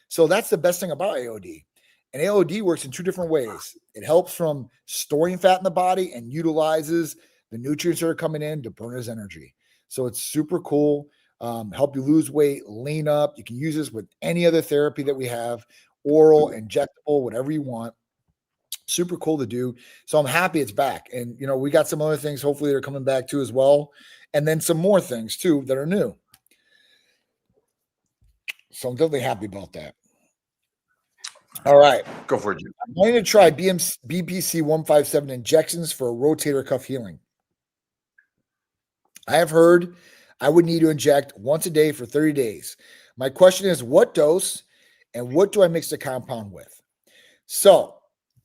So that's the best thing about AOD. And AOD works in two different ways. It helps from storing fat in the body and utilizes the nutrients that are coming in to burn as energy. So it's super cool. Help you lose weight, lean up. You can use this with any other therapy that we have, oral, injectable, whatever you want. Super cool to do. So I'm happy it's back. And, you know, we got some other things hopefully they're coming back too as well. And then some more things too that are new. So I'm definitely happy about that. All right. Go for it, Jim. I'm going to try BPC 157 injections for rotator cuff healing. I have heard I would need to inject once a day for 30 days. My question is, what dose and what do I mix the compound with? So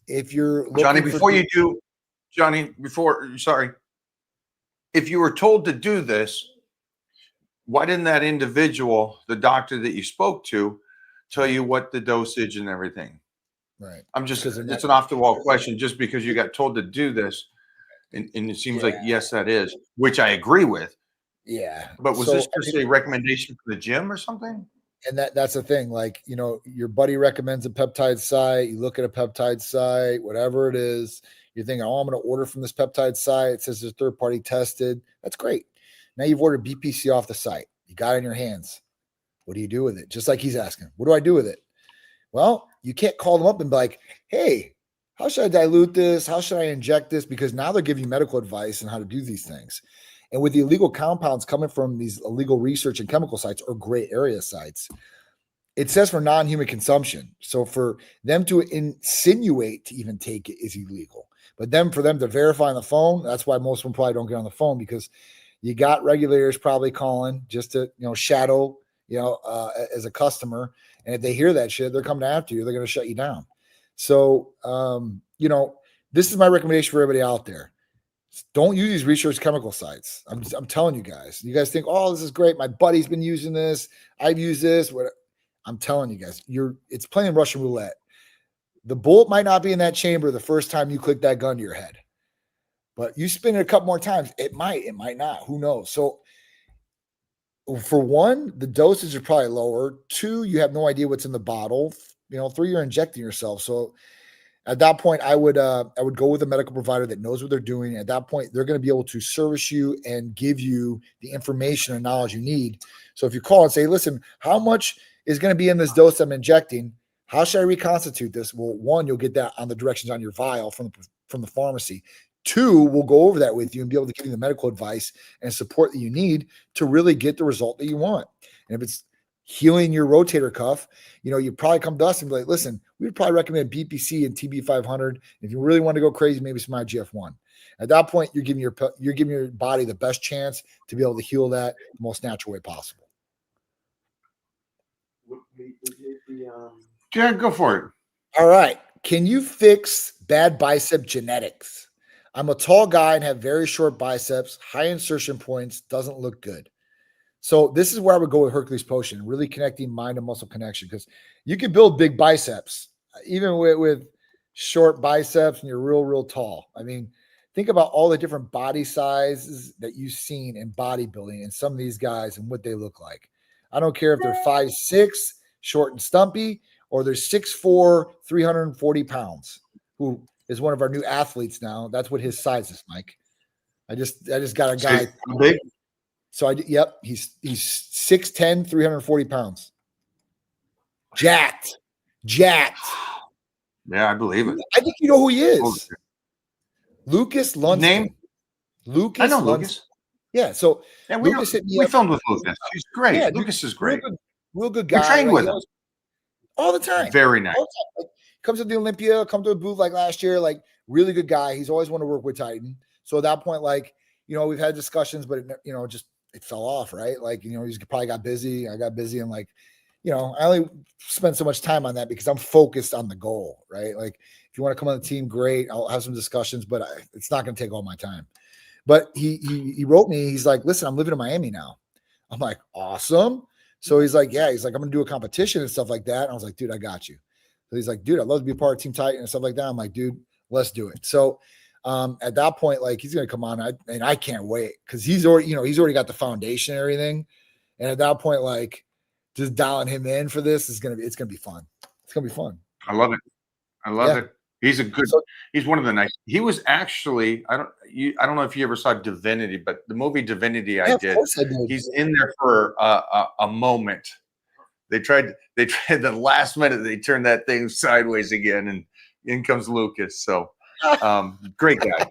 if you're looking Johnny, if you were told to do this, why didn't that individual, the doctor that you spoke to, tell you what the dosage and everything? Right. It's an off the wall question just because you got told to do this. And it seems like, yes, that is, which I agree with. Yeah. But was this just a recommendation for the gym or something? And that's the thing. Like, you know, your buddy recommends a peptide site. You look at a peptide site, whatever it is, you're thinking, oh, I'm going to order from this peptide site. It says it's third party tested. That's great. Now you've ordered BPC off the site. You got it in your hands. What do you do with it? Just like he's asking, what do I do with it? Well, you can't call them up and be like, hey, how should I dilute this? How should I inject this? Because now they're giving you medical advice on how to do these things. And with the illegal compounds coming from these illegal research and chemical sites or gray area sites, it says for non-human consumption. So for them to insinuate to even take it is illegal. But then for them to verify on the phone, that's why most of them probably don't get on the phone, because you got regulators probably calling just to, you know, shadow, you know, as a customer. And if they hear that shit, they're coming after you. They're going to shut you down. So, you know, this is my recommendation for everybody out there. Don't use these research chemical sites. I'm telling you guys. You guys think, oh, this is great. My buddy's been using this. I've used this. I'm telling you guys, it's playing Russian roulette. The bullet might not be in that chamber the first time you click that gun to your head, but you spin it a couple more times. It might not. Who knows? So for one, the dosage are probably lower. Two, you have no idea what's in the bottle. You know, three, you're injecting yourself. So at that point, I would go with a medical provider that knows what they're doing. At that point, they're going to be able to service you and give you the information and knowledge you need. So if you call and say, listen, how much is going to be in this dose I'm injecting? How should I reconstitute this? Well, one, you'll get that on the directions on your vial from the pharmacy. Two, we'll go over that with you and be able to give you the medical advice and support that you need to really get the result that you want. And if it's healing your rotator cuff, you know, you probably come to us and be like, listen, we would probably recommend BPC and TB500. If you really want to go crazy, maybe some IGF-1. At that point, you're giving your body the best chance to be able to heal that the most natural way possible. Yeah, go for it. All right. Can you fix bad bicep genetics? I'm a tall guy and have very short biceps, high insertion points, doesn't look good. So this is where I would go with Hercules Potion, really connecting mind and muscle connection, because you can build big biceps, even with short biceps and you're real tall. I mean, think about all the different body sizes that you've seen in bodybuilding and some of these guys and what they look like. I don't care if they're 5'6", short and stumpy, or they're 6'4", 340 pounds, who is one of our new athletes now. That's what his size is, Mike. I just got a guy. How big? So he's 6'10", 340 pounds. Jacked. Yeah, I believe it. I think you know who he is. Lucas Lunston. Name? Lucas. I know Lunston. Lucas. Yeah, so Yeah, Lucas hit me we up. filmed with Lucas. He's great. Yeah, Lucas is great. Real good We guy. trained with him. All the time. Very nice. All the time. Like, comes to the Olympia, come to a booth like last year, like really good guy. He's always wanted to work with Titan. So at that point, like, you know, we've had discussions, but it fell off, right? Like, you know, he's probably got busy. I got busy, and like, I only spend so much time on that because I'm focused on the goal, right? Like if you want to come on the team, great. I'll have some discussions, but it's not going to take all my time. But he wrote me. He's like, listen, I'm living in Miami now. I'm like, awesome. So he's like, yeah, he's like, I'm going to do a competition and stuff like that. And I was like, dude, I got you. So he's like, dude, I'd love to be a part of Team Titan and stuff like that. I'm like, dude, let's do it. So at that point, like he's going to come on and I can't wait because he's already got the foundation and everything. And at that point, like just dialing him in for this it's going to be fun. It's going to be fun. I love it. I love it. He's he's one of the nice. He was actually, I don't know if you ever saw Divinity, but the movie Divinity I did. He's in there for a moment. They tried the last minute, they turned that thing sideways again, and in comes Lucas. So great guy.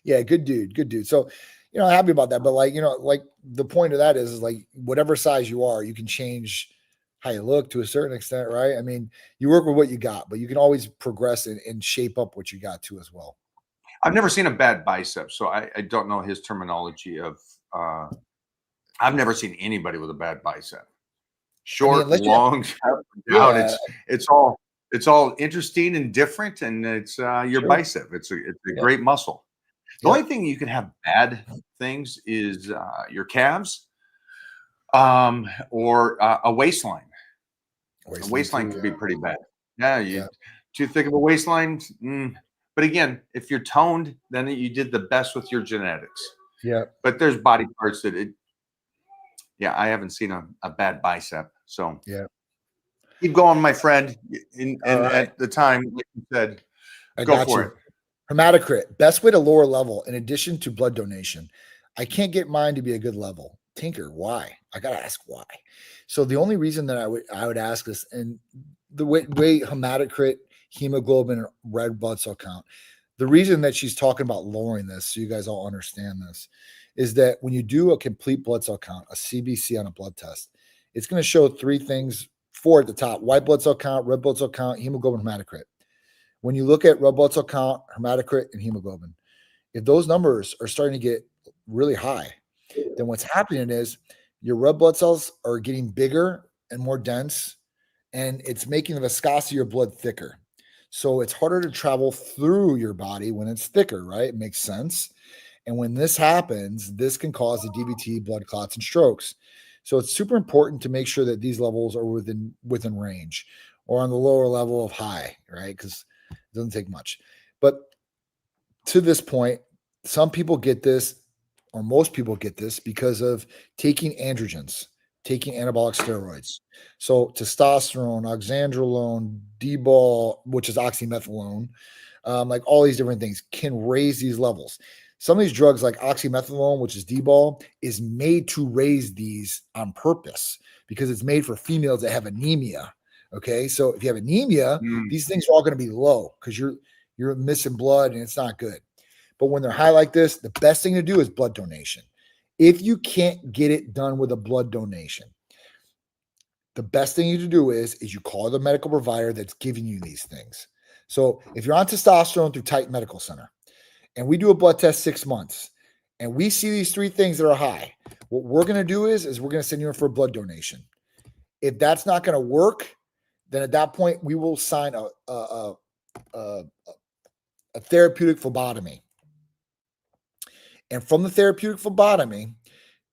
Yeah, good dude. So, happy about that. But like the point of that is like whatever size you are, you can change how you look to a certain extent, right? I mean, you work with what you got, but you can always progress and shape up what you got too as well. I've never seen a bad bicep, so I don't know his terminology of I've never seen anybody with a bad bicep. Short, long, down. It's all interesting and different, and it's your bicep. It's a great muscle. The only thing you can have bad things is your calves, or a waistline. A waistline could be pretty bad. Yeah, too thick of a waistline. But again, if you're toned, then you did the best with your genetics. Yeah. But there's body parts that I haven't seen a bad bicep. So keep going, my friend. And at the time, like you said, go for it. Hematocrit, best way to lower level in addition to blood donation. I can't get mine to be a good level. Tinker, why? I gotta ask why. So the only reason that I would ask this, and the way hematocrit, hemoglobin, and red blood cell count, the reason that she's talking about lowering this, so you guys all understand this, is that when you do a complete blood cell count, a CBC on a blood test, it's going to show 3 things, 4 at the top: white blood cell count, red blood cell count, hemoglobin, hematocrit. When you look at red blood cell count, hematocrit, and hemoglobin, if those numbers are starting to get really high, then what's happening is your red blood cells are getting bigger and more dense, and it's making the viscosity of your blood thicker. So it's harder to travel through your body when it's thicker, right? It makes sense. And when this happens, this can cause the DVT, blood clots, and strokes. So it's super important to make sure that these levels are within range or on the lower level of high, right? Because it doesn't take much. But to this point, some people get this, or most people get this because of taking androgens, taking anabolic steroids. So testosterone, oxandrolone, D-bol, which is oxymethylone, like all these different things can raise these levels. Some of these drugs like oxymethylone, which is D-bol, is made to raise these on purpose because it's made for females that have anemia. Okay. So if you have anemia, these things are all going to be low because you're missing blood and it's not good. But when they're high like this, the best thing to do is blood donation. If you can't get it done with a blood donation, the best thing you to do is you call the medical provider that's giving you these things. So if you're on testosterone through Titan Medical Center and we do a blood test 6 months and we see these 3 things that are high, what we're going to do is we're going to send you in for a blood donation. If that's not going to work, then at that point we will sign a therapeutic phlebotomy. And from the therapeutic phlebotomy,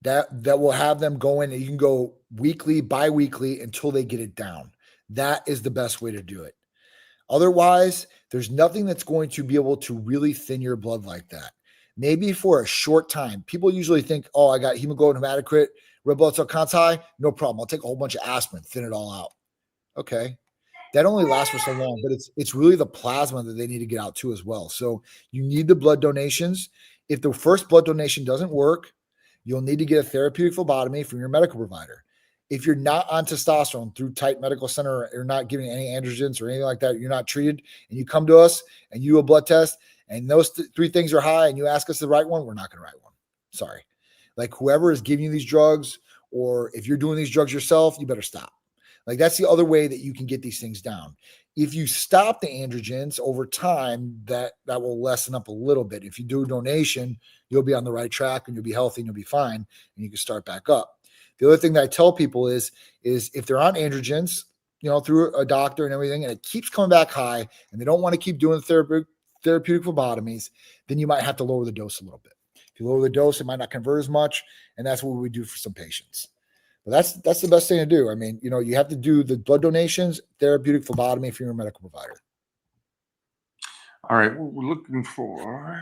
that will have them go in and you can go weekly, bi-weekly until they get it down. That is the best way to do it. Otherwise, there's nothing that's going to be able to really thin your blood like that. Maybe for a short time. People usually think, oh, I got hemoglobin, hematocrit, red blood cell counts high. No problem. I'll take a whole bunch of aspirin, thin it all out. Okay. That only lasts for so long, but it's really the plasma that they need to get out too as well. So you need the blood donations. If the first blood donation doesn't work, you'll need to get a therapeutic phlebotomy from your medical provider. If you're not on testosterone through Titan Medical Center or you're not giving any androgens or anything like that, you're not treated, and you come to us and you do a blood test and those 3 things are high and you ask us the right one, we're not going to write one. Sorry. Like whoever is giving you these drugs, or if you're doing these drugs yourself, you better stop. Like that's the other way that you can get these things down. If you stop the androgens over time, that will lessen up a little bit. If you do a donation, you'll be on the right track and you'll be healthy and you'll be fine and you can start back up. The other thing that I tell people is if they're on androgens, through a doctor and everything, and it keeps coming back high and they don't want to keep doing therapeutic phlebotomies, then you might have to lower the dose a little bit. If you lower the dose, it might not convert as much. And that's what we do for some patients. But that's the best thing to do. I mean, you have to do the blood donations, therapeutic phlebotomy if you're a medical provider. All right, we're looking for,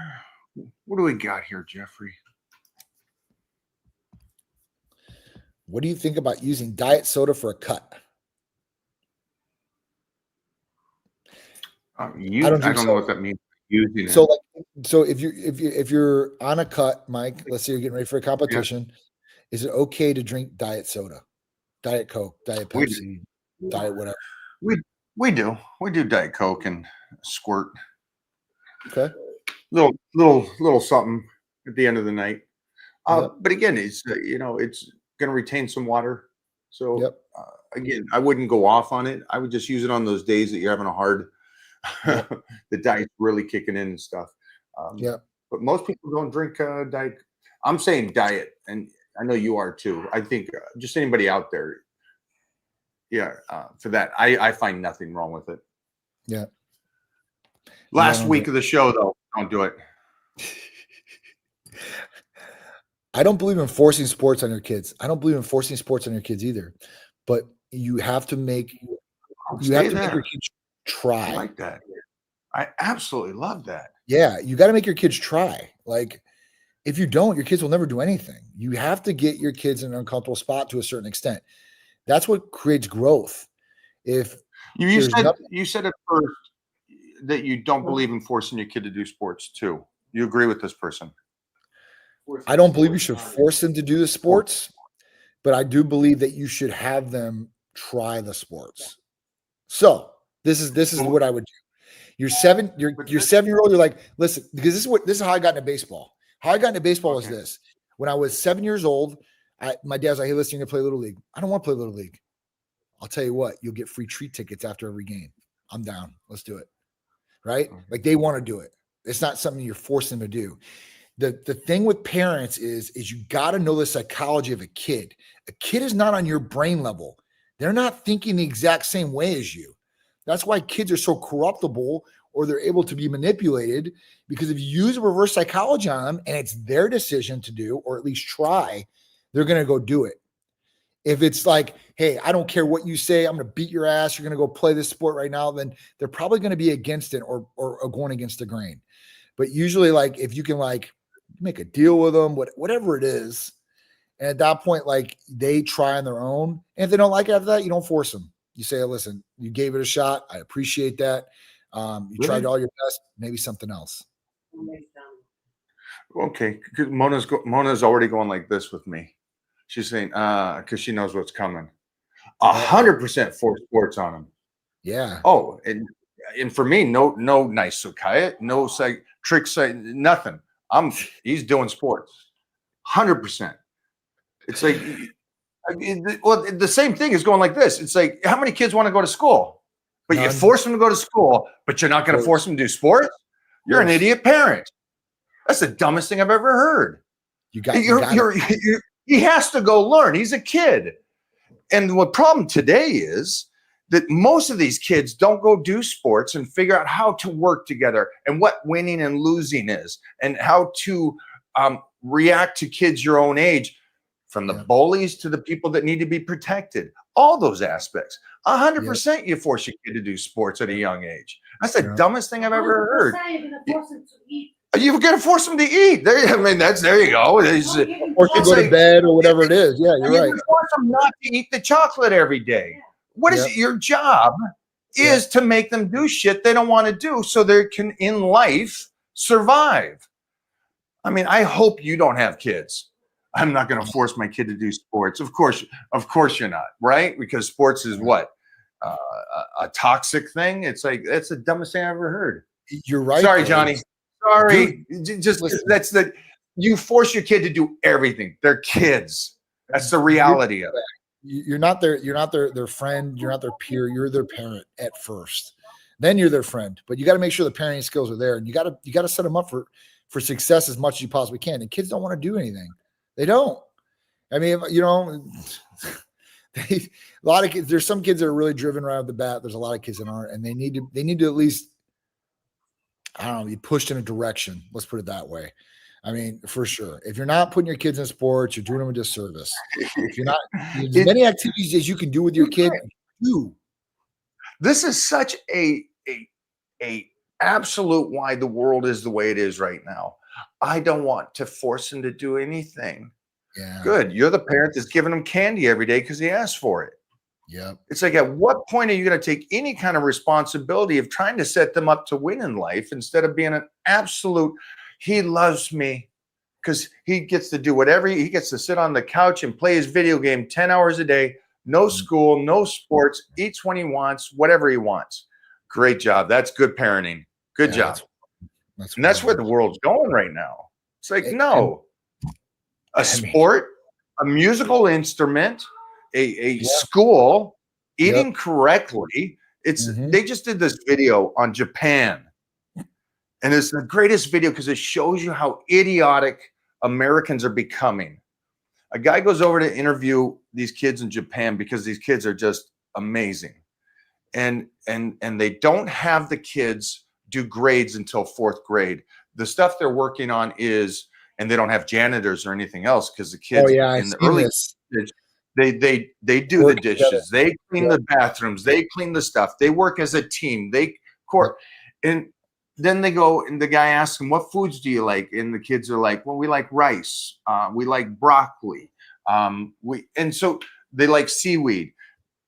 what do we got here, Jeffrey? What do you think about using diet soda for a cut? I don't know what that means. Using it. So if you're on a cut, Mike, let's say you're getting ready for a competition, is it okay to drink diet soda, diet Coke, diet Pepsi, diet whatever? We do Diet Coke and squirt. Okay. Little something at the end of the night. But again, it's it's going to retain some water. So again, I wouldn't go off on it. I would just use it on those days that you're having a hard. The diet's really kicking in and stuff. But most people don't drink diet. I'm saying diet, and I know you are too. I think just anybody out there, for that, I find nothing wrong with it. Yeah. Last week of the show, though, don't do it. I don't believe in forcing sports on your kids. I don't believe in forcing sports on your kids either. But you have to make your kids try. I like that. I absolutely love that. Yeah, you got to make your kids try. Like, if you don't, your kids will never do anything. You have to get your kids in an uncomfortable spot to a certain extent. That's what creates growth. If you said at first that you don't believe in forcing your kid to do sports too. You agree with this person? I don't believe you should force them to do the sports, but I do believe that you should have them try the sports. So this is what I would do. You're 7-year-old. You're like, listen, because this is how I got into baseball. How I got into baseball is this. When I was 7 years old, my dad's like, hey, listen, you're gonna play Little League. I don't want to play Little League. I'll tell you what, you'll get free treat tickets after every game. I'm down. Let's do it. Right? Like, they want to do it. It's not something you're forcing them to do. The thing with parents is you got to know the psychology of a kid. A kid is not on your brain level. They're not thinking the exact same way as you. That's why kids are so corruptible, or they're able to be manipulated, because if you use reverse psychology on them and it's their decision to do, or at least try, they're going to go do it. If it's like, hey, I don't care what you say, I'm going to beat your ass, you're going to go play this sport right now, then they're probably going to be against it or going against the grain. But usually, like, if you can like make a deal with them, whatever it is, and at that point, like, they try on their own. And if they don't like it after that, you don't force them. You say, listen, you gave it a shot. I appreciate that. You tried all your best, maybe something else. Okay. Mona's already going like this with me. She's saying, because she knows what's coming. 100% force sports on him. Yeah. Oh, and for me, no nice Sukaya, no tricks, nothing. He's doing sports. 100%. It's like, the same thing is going like this. It's like, how many kids want to go to school? But you force them to go to school, but you're not going to force them to do sports? You're an idiot parent. That's the dumbest thing I've ever heard. He has to go learn. He's a kid. And the problem today is that most of these kids don't go do sports and figure out how to work together and what winning and losing is, and how to react to kids your own age, from the bullies to the people that need to be protected. All those aspects. 100% you force your kid to do sports at a young age. That's the dumbest thing I've ever heard. You're going to force them to eat. There you go. Or to go to bed or whatever it is. Yeah, you're right. Force them not to eat the chocolate every day. What is it? Your job is to make them do shit they don't want to do so they can, in life, survive. I mean, I hope you don't have kids. I'm not going to force my kid to do sports. Of course you're not, right? Because sports is what? A toxic thing? It's like, that's the dumbest thing I ever heard. You're right. Sorry, Johnny. Sorry. Just listen. You force your kid to do everything. They're kids. That's the reality of it. You're not their friend, you're not their peer, you're their parent at first. Then you're their friend. But you got to make sure the parenting skills are there, and you got to set them up for success as much as you possibly can. And kids don't want to do anything. They don't. I mean, you know, a lot of kids, there's some kids that are really driven right off the bat. There's a lot of kids that aren't, and they need to at least, I don't know, be pushed in a direction. Let's put it that way. I mean, for sure. If you're not putting your kids in sports, you're doing them a disservice. If you're not, as many activities as you can do with your kid, do. This is such a absolute why the world is the way it is right now. I don't want to force him to do anything. Yeah. Good. You're the parent that's giving him candy every day because he asked for it. Yep. It's like, at what point are you going to take any kind of responsibility of trying to set them up to win in life instead of being an absolute, he loves me because he gets to do whatever, he gets to sit on the couch and play his video game 10 hours a day, no school, no sports, eats when he wants, whatever he wants. Great job. That's good parenting. Good job. That's where the world's going right now. It's like, no, a sport, a musical instrument, a school, eating correctly. It's they just did this video on Japan, and it's the greatest video because it shows you how idiotic Americans are becoming. A guy goes over to interview these kids in Japan because these kids are just amazing, and they don't have the kids do grades until 4th grade. The stuff they're working on is, and they don't have janitors or anything else because the kids in the early stage, they do the dishes, they clean the bathrooms, they clean the stuff, they work as a team, they court. And then they go, and the guy asks them, what foods do you like? And the kids are like, well, we like rice, we like broccoli, and so they like seaweed.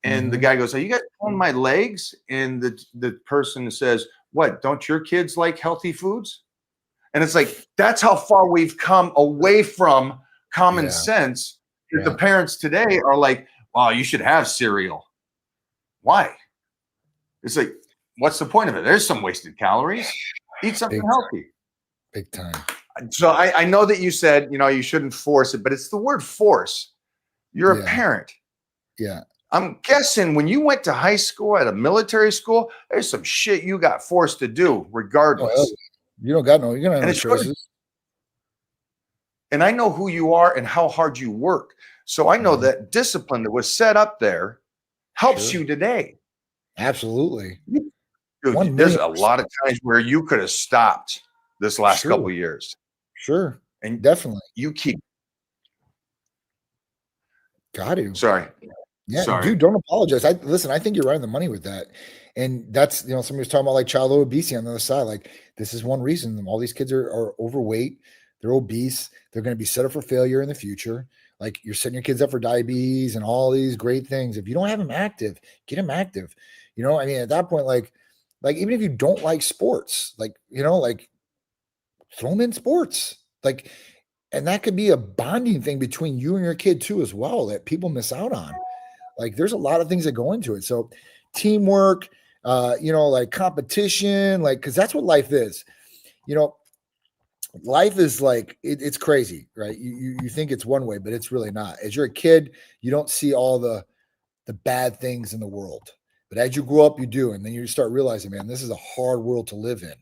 And the guy goes, are you guys pulling my legs? And the person says, what, don't your kids like healthy foods? And it's like, that's how far we've come away from common sense. The parents today are like, well, you should have cereal. Why? It's like, what's the point of it? There's some wasted calories. Eat something healthy. Big time. So I know that you said, you know, you shouldn't force it, but it's the word force. You're a parent. Yeah. I'm guessing when you went to high school at a military school, there's some shit you got forced to do regardless. You don't got no, you're gonna have no choices. And I know who you are and how hard you work. So I know that discipline that was set up there helps you today. Absolutely. Dude, there's a lot of times where you could have stopped this last couple of years. Sure. And definitely. You keep. Got to. Sorry. Yeah, Sorry. dude, don't apologize. Listen, I think you're right on the money with that. And that's, you know, somebody was talking about like childhood obesity on the other side. Like, this is one reason all these kids are overweight. They're obese. They're going to be set up for failure in the future. Like, you're setting your kids up for diabetes and all these great things. If you don't have them active, get them active. You know, I mean, at that point, like even if you don't like sports, like, you know, like throw them in sports. Like, and that could be a bonding thing between you and your kid too, as well, that people miss out on. Like, there's a lot of things that go into it. So teamwork, you know, like competition, like, cause that's what life is. You know, life is like, it's crazy, right? You think it's one way, but it's really not. As you're a kid, you don't see all the bad things in the world, but as you grow up, you do. And then you start realizing, man, this is a hard world to live in,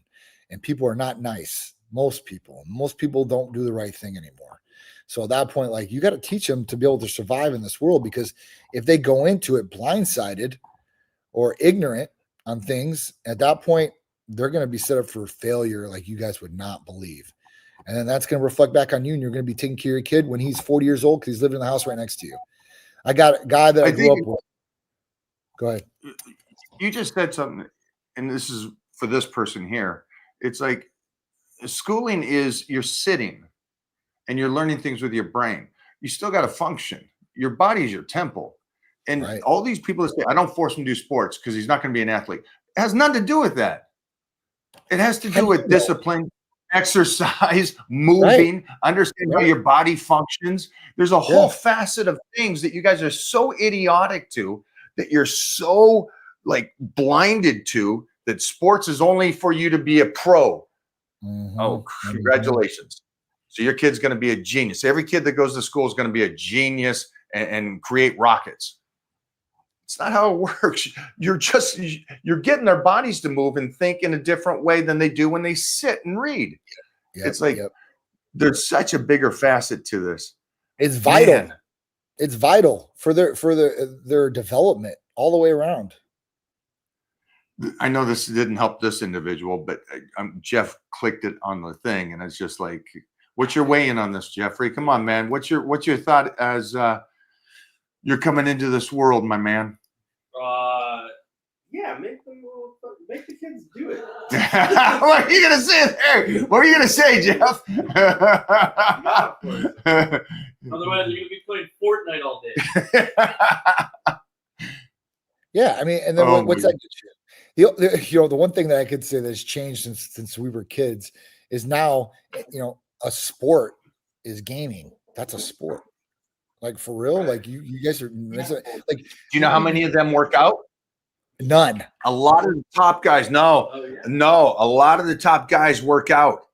and people are not nice. Most people don't do the right thing anymore. So at that point, like, you got to teach them to be able to survive in this world, because if they go into it blindsided or ignorant on things, at that point, they're going to be set up for failure like you guys would not believe. And then that's going to reflect back on you, and you're going to be taking care of your kid when he's 40 years old because he's living in the house right next to you. I got a guy that I grew up with. Go ahead. You just said something, and this is for this person here. It's like, schooling is, you're sitting and you're learning things with your brain. You still got to function. Your body is your temple. And all these people that say, I don't force him to do sports because he's not going to be an athlete. It has nothing to do with that. It has to do with discipline, exercise, moving, understand how your body functions. There's a whole facet of things that you guys are so idiotic to, that you're so like blinded to, that sports is only for you to be a pro. Oh, congratulations. So your kid's going to be a genius. Every kid that goes to school is going to be a genius and create rockets. It's not how it works. You're getting their bodies to move and think in a different way than they do when they sit and read. It's like there's such a bigger facet to this. It's vital. It's vital for their development all the way around. I know this didn't help this individual, but Jeff clicked it on the thing, and it's just like, what's your weigh-in on this, Jeffrey? Come on, man. What's your thought as you're coming into this world, my man? Yeah, make the kids do it. What are you gonna say there? What are you gonna say, Jeff? Yeah, of course. Otherwise, you're gonna be playing Fortnite all day. Yeah, I mean, and then what's that? The one thing that I could say that's changed since we were kids is now, a sport is gaming. That's a sport. Like for real, like you guys are like. Do you know how many of them work out? None. A lot of the top guys. No, a lot of the top guys work out.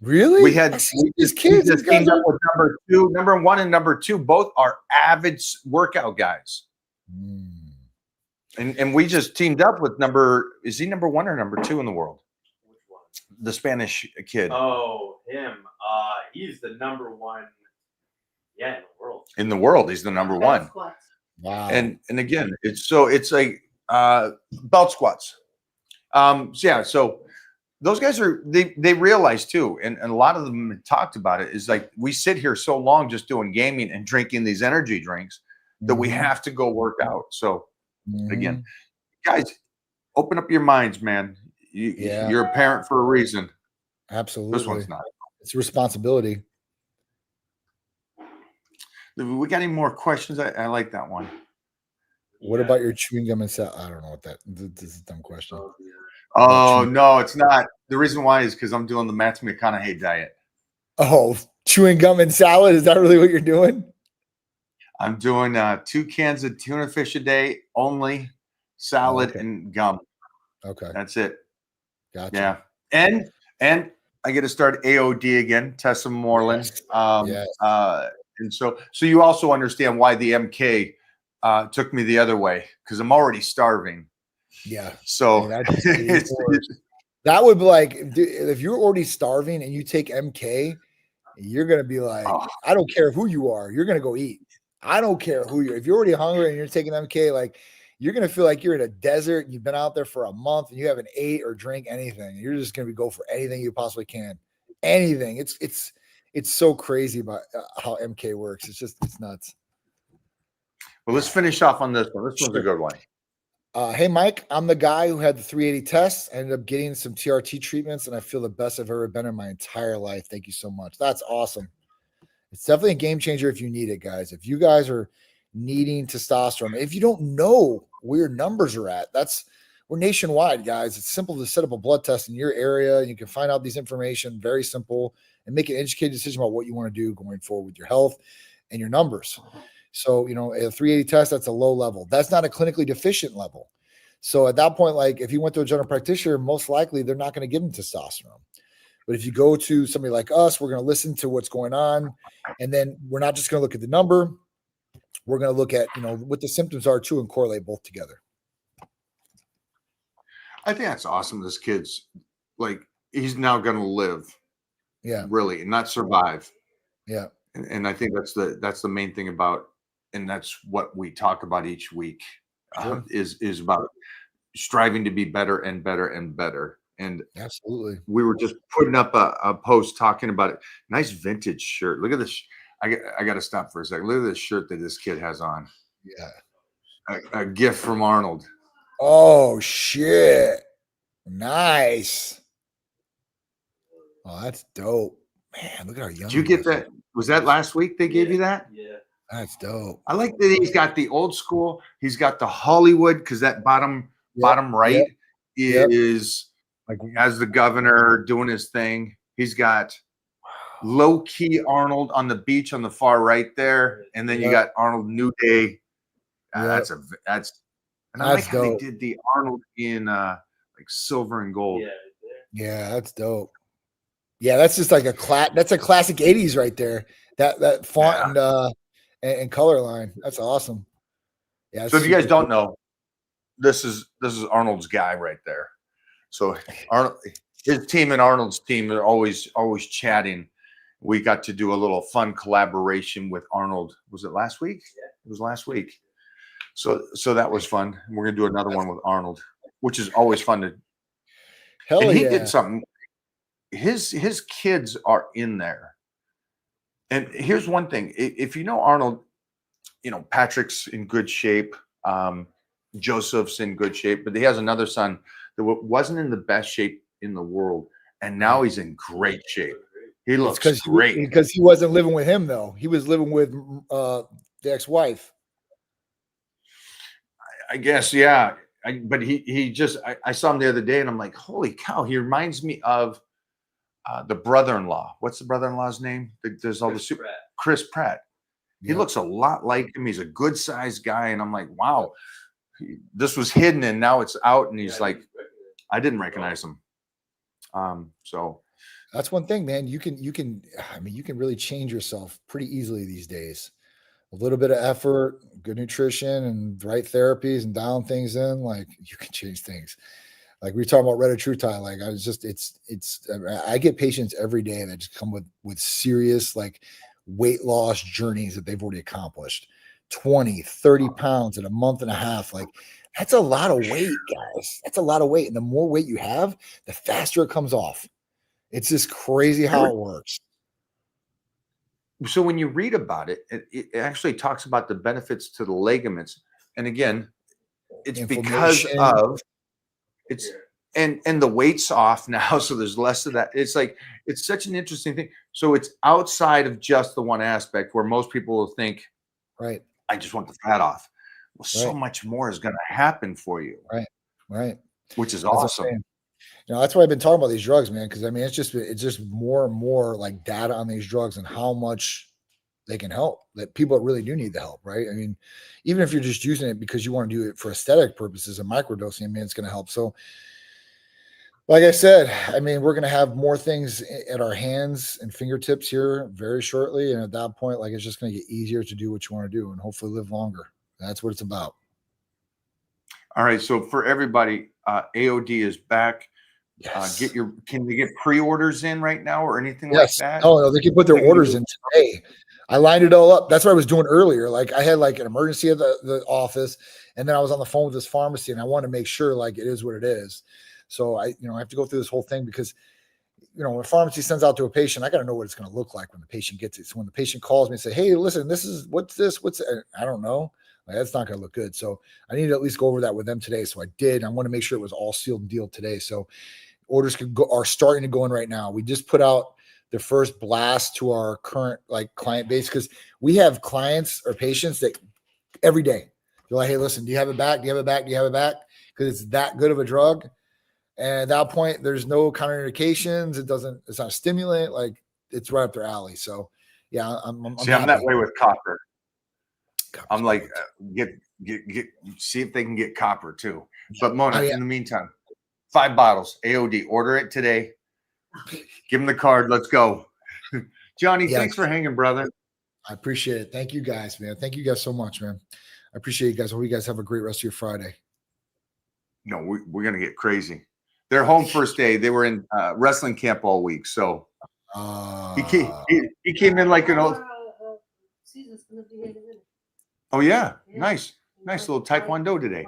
Really? We had these kids. Just teamed up with number 1 and number 2. Both are avid workout guys. And we just teamed up with is he number 1 or number 2 in the world? Which one? The Spanish kid. Oh, him. He's the number 1. Yeah, in the world. In the world, he's the number 1. Wow. And again, it's like belt squats. So those guys they realize too, and a lot of them talked about it, is like, we sit here so long just doing gaming and drinking these energy drinks that we have to go work out. So again, guys, open up your minds, man. You're a parent for a reason. Absolutely. This one's not. It's a responsibility. We got any more questions? I like that one. What about your chewing gum and salad? I don't know what that. This is a dumb question. Oh no, it's not. The reason why is because I'm doing the Matthew McConaughey diet. Oh, chewing gum and salad? Is that really what you're doing? I'm doing 2 cans of tuna fish a day, only salad and gum. Okay, that's it. Gotcha. Yeah, and I get to start AOD again, Tessa Moreland. And so you also understand why the MK took me the other way, because I'm already starving. Yeah. So that would be like, if you're already starving and you take MK, you're gonna be like, I don't care who you are, you're gonna go eat. I don't care who you're. If you're already hungry and you're taking MK, like, you're gonna feel like you're in a desert and you've been out there for a month and you haven't ate or drank anything. You're just gonna go for anything you possibly can. Anything. It's so crazy about how MK works. It's nuts. Well, let's finish off on this one. This one's a good one. Hey, Mike, I'm the guy who had the 380 tests. I ended up getting some TRT treatments, and I feel the best I've ever been in my entire life. Thank you so much. That's awesome. It's definitely a game changer if you need it, guys. If you guys are needing testosterone, if you don't know where your numbers are at, we're nationwide, guys. It's simple to set up a blood test in your area. You can find out these information, very simple, and make an educated decision about what you want to do going forward with your health and your numbers. So, a 380 test, that's a low level. That's not a clinically deficient level. So at that point, like, if you went to a general practitioner, most likely they're not going to give them testosterone. But if you go to somebody like us, we're going to listen to what's going on. And then we're not just going to look at the number. We're going to look at, what the symptoms are too, and correlate both together. I think that's awesome. This kid's like, he's now going to live. Yeah. Really, and not survive. Yeah. And I think that's the main thing about, and that's what we talk about each week, is about striving to be better and better and better. And absolutely, we were just putting up a post talking about it. Nice vintage shirt. Look at this. I got to stop for a second. Look at this shirt that this kid has on. Yeah. A gift from Arnold. Oh, shit. Nice. Oh, that's dope. Man, look at our young. Did you get that? Was that last week they gave you that? Yeah. That's dope. I like that he's got the old school. He's got the Hollywood, because that bottom right is like, as the governor doing his thing. He's got low key Arnold on the beach on the far right there, and then you got Arnold New Day. That's and I like how they did the Arnold in like silver and gold. Yeah, that's dope. Yeah, that's just like that's a classic 80s right there. That font and color line. That's awesome. Yeah. So if you guys don't know, this is Arnold's guy right there. So Arnold, his team and Arnold's team are always chatting, We got to do a little fun collaboration with Arnold. Was it last week? Yeah. It was last week. So that was fun. We're gonna do another one with Arnold, which is always fun to. Hell And he yeah. did something. His kids are in there. And here's one thing: if you know Arnold, you know Patrick's in good shape. Joseph's in good shape, but he has another son that wasn't in the best shape in the world, and now he's in great shape. He looks great because he wasn't living with him though. He was living with the ex-wife. I guess, yeah. But he just I saw him the other day, and I'm like, holy cow! He reminds me of the brother-in-law. What's the brother-in-law's name? There's all the Chris Pratt. He looks a lot like him. He's a good-sized guy, and I'm like, wow. This was hidden and now it's out, and he's like, I didn't recognize him. So that's one thing, man. You can really change yourself pretty easily these days. A little bit of effort, good nutrition, and right therapies, and dialing things in, like you can change things. Like we were talking about retatrutide, like I get patients every day that just come with serious like weight loss journeys that they've already accomplished. 20, 30 pounds in a month and a half. Like that's a lot of weight, guys. That's a lot of weight. And the more weight you have, the faster it comes off. It's just crazy how it works. So when you read about it, it actually talks about the benefits to the ligaments. And again, it's because of it's and the weight's off now. So there's less of that. It's like, it's such an interesting thing. So it's outside of just the one aspect where most people will think, right, I just want the fat off. Well, so much more is going to happen for you. Right. Which is awesome. You know, that's why I've been talking about these drugs, man. Because I mean, it's just more and more like data on these drugs and how much they can help. That people really do need the help, right? I mean, even if you're just using it because you want to do it for aesthetic purposes and microdosing, I mean, it's going to help. So, like I said, I mean, we're going to have more things at our hands and fingertips here very shortly. And at that point, like, it's just going to get easier to do what you want to do and hopefully live longer. That's what it's about. All right. So for everybody, AOD is back. Yes. Can you get pre-orders in right now or anything like that? Oh, no, they can put their orders in today. I lined it all up. That's what I was doing earlier. Like I had like an emergency at the office, and then I was on the phone with this pharmacy, and I want to make sure like it is what it is. So I have to go through this whole thing because, when a pharmacy sends out to a patient, I got to know what it's going to look like when the patient gets it. So when the patient calls me and say, hey, listen, what's this? I don't know. Like, that's not going to look good. So I need to at least go over that with them today. So I did. I want to make sure it was all sealed and dealed today. So orders are starting to go in right now. We just put out the first blast to our current like client base because we have clients or patients that every day they're like, hey, listen, do you have it back? Do you have it back? Do you have it back? Because it's that good of a drug. And at that point, there's no counterindications. It's not a stimulant. Like it's right up their alley. So yeah, I'm that way with copper. I'm like, see if they can get copper too. But Mona, in the meantime, 5 bottles, AOD, order it today. Give them the card. Let's go. Johnny, thanks for hanging, brother. I appreciate it. Thank you guys, man. Thank you guys so much, man. I appreciate you guys. Hope you guys have a great rest of your Friday. No, we're going to get crazy. They're home first day. They were in wrestling camp all week. So he came in like an old. Oh, yeah. Nice little taekwondo today.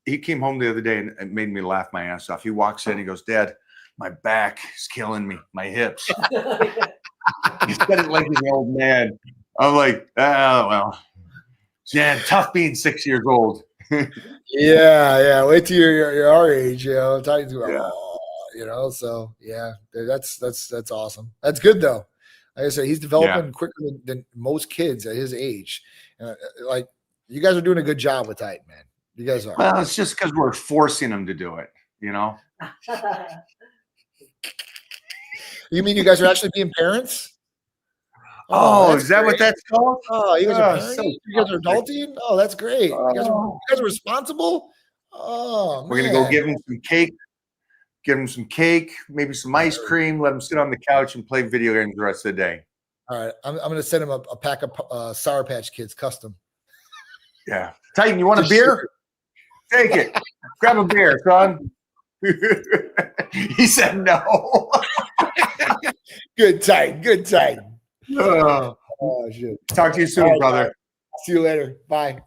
He came home the other day and it made me laugh my ass off. He walks in, he goes, Dad, my back is killing me, my hips. He said it like an old man. I'm like, oh, well, yeah, tough being 6 years old. Yeah. Wait till you're our age, So yeah, that's awesome. That's good though. Like I said, he's developing quicker than most kids at his age. Like you guys are doing a good job with Titan, man. You guys are. Well, it's just because we're forcing him to do it, You mean you guys are actually being parents? Oh, is that great. What that's called? Oh, you guys are parents? You guys are adulting? Oh, that's great. You guys are responsible? Oh, we're going to go give him some cake, maybe some ice cream, let him sit on the couch and play video games the rest of the day. All right. I'm going to send him a pack of Sour Patch Kids custom. Yeah. Titan, you want a beer? Take it. Grab a beer, son. He said no. Good tight. Good tight. Uh, Oh shit. talk to you soon, All right, brother. See you later. Bye.